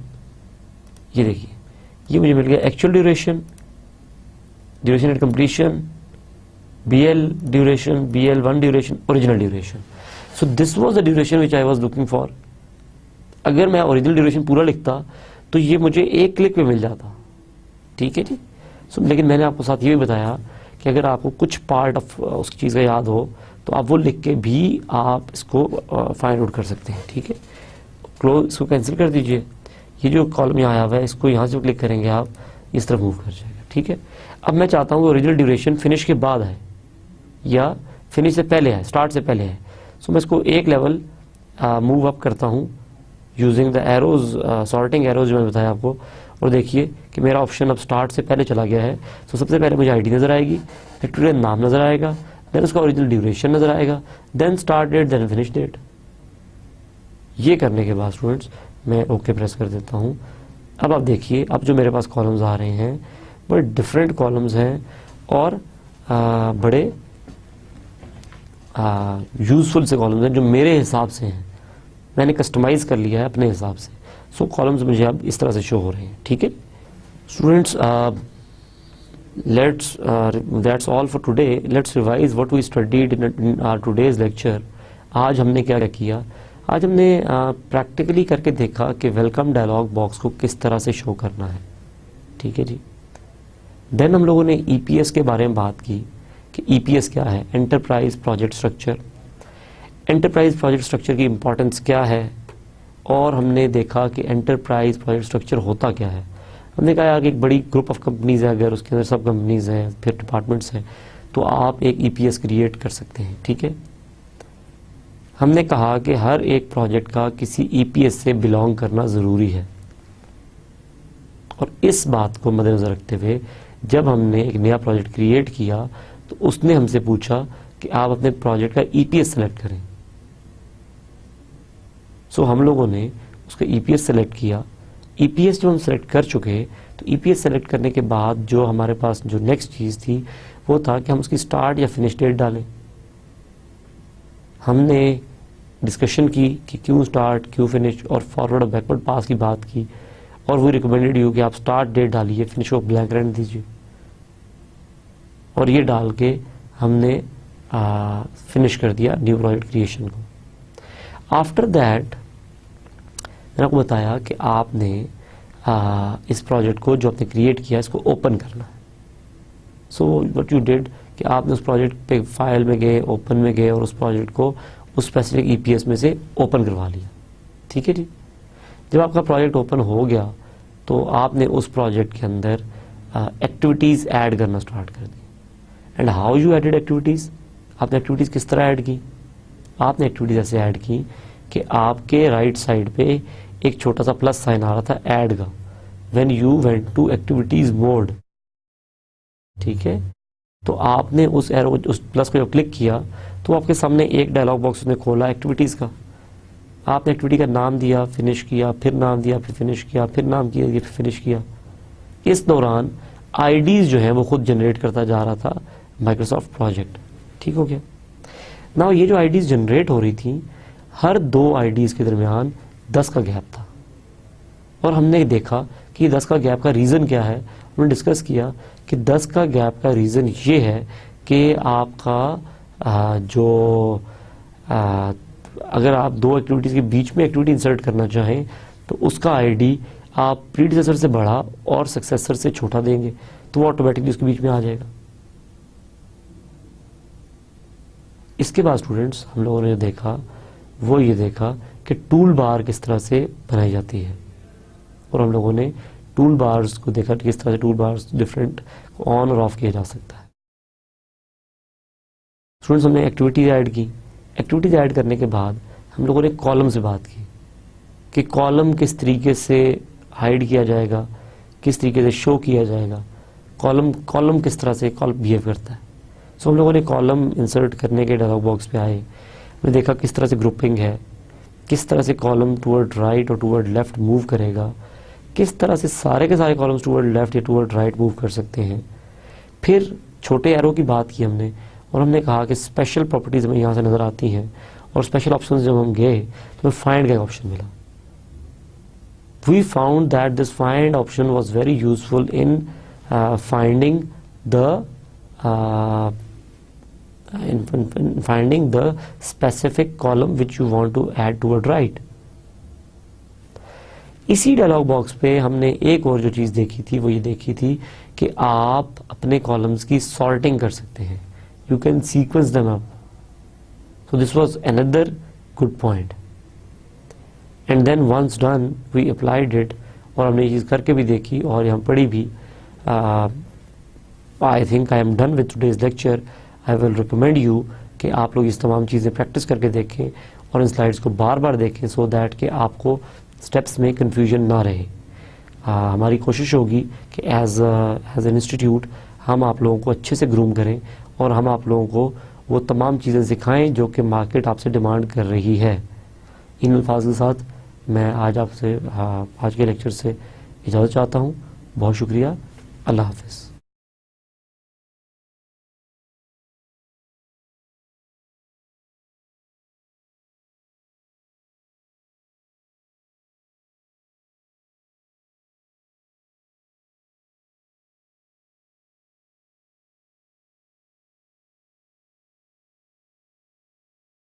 ये देखिए ये मुझे मिल गया actual duration, duration at completion, BL duration, BL1 duration, original duration. So this was the duration which I was looking for. अगर मैं ओरिजिनल ड्यूरेशन पूरा लिखता तो ये मुझे एक क्लिक पे मिल जाता। ठीक है जी, सो लेकिन मैंने आपको साथ ये भी बताया कि अगर आपको कुछ पार्ट ऑफ उस चीज़ का याद हो तो आप वो लिख के भी आप इसको फाइंड आउट कर सकते हैं। ठीक है, क्लोज, इसको कैंसिल कर दीजिए। ये जो कॉलम यहाँ आया हुआ है इसको यहाँ से क्लिक करेंगे आप, इस तरफ मूव कर जाएगा। ठीक है, अब मैं चाहता हूँ कि ओरिजिनल ड्यूरेशन फिनिश के बाद है या फिनिश से पहले है, स्टार्ट से पहले है। सो मैं इसको एक लेवल मूव अप करता हूँ using the arrows, sorting arrows जो मैंने बताया आपको, और देखिए कि मेरा ऑप्शन अब स्टार्ट से पहले चला गया है। सो सबसे पहले मुझे आईडी नज़र आएगी, एक्टिविटी नाम नज़र आएगा, देन उसका ओरिजिनल ड्यूरेशन नज़र आएगा, then start date, then finish date. ये करने के बाद स्टूडेंट्स मैं ओके प्रेस कर देता हूँ। अब आप देखिए अब जो मेरे पास कॉलम्स आ रहे हैं बड़े डिफरेंट कॉलम्स हैं और बड़े यूजफुल से कॉलम्स हैं जो मेरे हिसाब से हैं, मैंने कस्टमाइज़ कर लिया है अपने हिसाब से। सो कॉलम्स मुझे अब इस तरह से शो हो रहे हैं। ठीक है students, let's that's all for today. Let's revise what we studied in our today's lecture. आज हमने क्या क्या किया, आज हमने प्रैक्टिकली करके देखा कि वेलकम डायलॉग बॉक्स को किस तरह से शो करना है। ठीक है जी, देन हम लोगों ने ईपीएस के बारे में बात की कि ईपीएस क्या है, enterprise project structure. Enterprise project structure की इंपॉर्टेंस क्या है, और हमने देखा कि एंटरप्राइज प्रोजेक्ट स्ट्रक्चर होता क्या है। हमने कहा यार कि एक बड़ी ग्रुप ऑफ कंपनीज है, अगर उसके अंदर सब कंपनीज हैं फिर डिपार्टमेंट्स हैं तो आप एक ईपीएस क्रिएट कर सकते हैं। ठीक है, हमने कहा कि हर एक प्रोजेक्ट का किसी ईपीएस से बिलोंग करना ज़रूरी है, और इस बात को मद्देनज़र रखते हुए जब हमने एक नया प्रोजेक्ट क्रिएट किया तो उसने हमसे पूछा कि आप अपने प्रोजेक्ट का ईपीएस सेलेक्ट करें। सो हम लोगों ने उसका ईपीएस सेलेक्ट किया। ईपीएस जब हम सेलेक्ट कर चुके तो ईपीएस सेलेक्ट करने के बाद जो हमारे पास जो नेक्स्ट चीज़ थी वो था कि हम उसकी स्टार्ट या फिनिश डेट डालें। हमने डिस्कशन की कि क्यों स्टार्ट, क्यों फिनिश, और फॉरवर्ड और बैकवर्ड पास की बात की, और वो रिकमेंडेड यू कि आप स्टार्ट डेट डालिए, फिनिश को ब्लैंक रहने दीजिए, और ये डाल के हमने फिनिश कर दिया न्यू प्रोजेक्ट क्रिएशन को। आफ्टर दैट मैंने आपको बताया कि आपने इस प्रोजेक्ट को जो आपने क्रिएट किया इसको ओपन करना है। सो व्हाट यू डिड कि आपने उस प्रोजेक्ट पे फाइल में गए, ओपन में गए, और उस प्रोजेक्ट को उस स्पेसिफिक ईपीएस में से ओपन करवा लिया। ठीक है जी, जब आपका प्रोजेक्ट ओपन हो गया तो आपने उस प्रोजेक्ट के अंदर एक्टिविटीज़ ऐड करना स्टार्ट कर दी। And how you added activities, आपने एक्टिविटीज़ किस तरह ऐड की? आपने एक्टिविटीज़ ऐसे ऐड की कि आपके राइट साइड पे एक छोटा सा प्लस साइन आ रहा था ऐड का, when you went to activities mode, ठीक है। तो आपने उस एरो, उस प्लस को जब क्लिक किया तो आपके सामने एक डायलॉग बॉक्स उसने खोला एक्टिविटीज़ का। आपने एक्टिविटी का नाम दिया, फिनिश किया, फिर नाम दिया, फिर फिनिश किया, फिर नाम किया, फिर फिनिश किया। इस दौरान आईडीज़ जो है वो खुद जनरेट करता जा रहा था माइक्रोसॉफ्ट प्रोजेक्ट, ठीक हो गया ना। ये जो आईडीज़ जनरेट हो रही थी, हर 2 आईडीज़ के दरमियान 10 का गैप था। और हमने देखा कि 10 का गैप का रीज़न क्या है। हमने डिस्कस किया कि 10 का गैप का रीज़न ये है कि आपका अगर आप 2 एक्टिविटीज़ के बीच में एक्टिविटी इंसर्ट करना चाहें तो उसका आईडी आप प्रीडिसेसर से बड़ा और सक्सेसर से छोटा देंगे तो वो ऑटोमेटिकली उसके बीच में आ जाएगा। इसके बाद स्टूडेंट्स हम लोगों ने जो देखा वो ये देखा कि टूल बार किस तरह से बनाई जाती है, और हम लोगों ने टूल बार्स को देखा कि किस तरह से टूल बार्स डिफरेंट ऑन और ऑफ किया जा सकता है। स्टूडेंट्स, हमने एक्टिविटीज ऐड की। एक्टिविटीज ऐड करने के बाद हम लोगों ने कॉलम से बात की कि कॉलम किस तरीके से हाइड किया जाएगा, किस तरीके से शो किया जाएगा, कॉलम किस तरह से बिहेव करता है। सो हम लोगों ने कॉलम इंसर्ट करने के डायलॉग बॉक्स पे आए, हमने देखा किस तरह से ग्रुपिंग है, किस तरह से कॉलम टूवर्ड राइट और टूवर्ड लेफ्ट मूव करेगा, किस तरह से सारे के सारे कॉलम्स टूवर्ड लेफ्ट या टूवर्ड राइट मूव कर सकते हैं। फिर छोटे एरो की बात की हमने, और हमने कहा कि स्पेशल प्रॉपर्टीज हमें यहाँ से नज़र आती हैं, और स्पेशल ऑप्शन जब हम गए तो हमें फाइंड का ऑप्शन मिला। We found that this find option was very useful in finding the specific column which you want to add toward right. इसी डायलॉग बॉक्स पे हमने एक और जो चीज़ देखी थी वो ये देखी थी कि आप अपने कॉलम्स की सॉर्टिंग कर सकते हैं, you can sequence them up. So this was another good point, and then once done we applied it, और हमने ये चीज़ करके भी देखी और हम पढ़ी भी। I think I am done with today's lecture. I will recommend you कि आप लोग इस तमाम चीज़ें प्रैक्टिस करके देखें और इन स्लाइड्स को बार बार देखें, सो दैट कि आपको स्टेप्स में कन्फ्यूजन ना रहे। हमारी कोशिश होगी कि एज एन इंस्टीट्यूट हम आप लोगों को अच्छे से ग्रूम करें और हम आप लोगों को वो तमाम चीज़ें सिखाएं जो कि मार्केट आपसे डिमांड कर रही है। इन अल्फाज के साथ मैं आज आपसे आज के लेक्चर से इजाज़त चाहता हूँ। बहुत शुक्रिया। अल्लाह हाफ़िज़।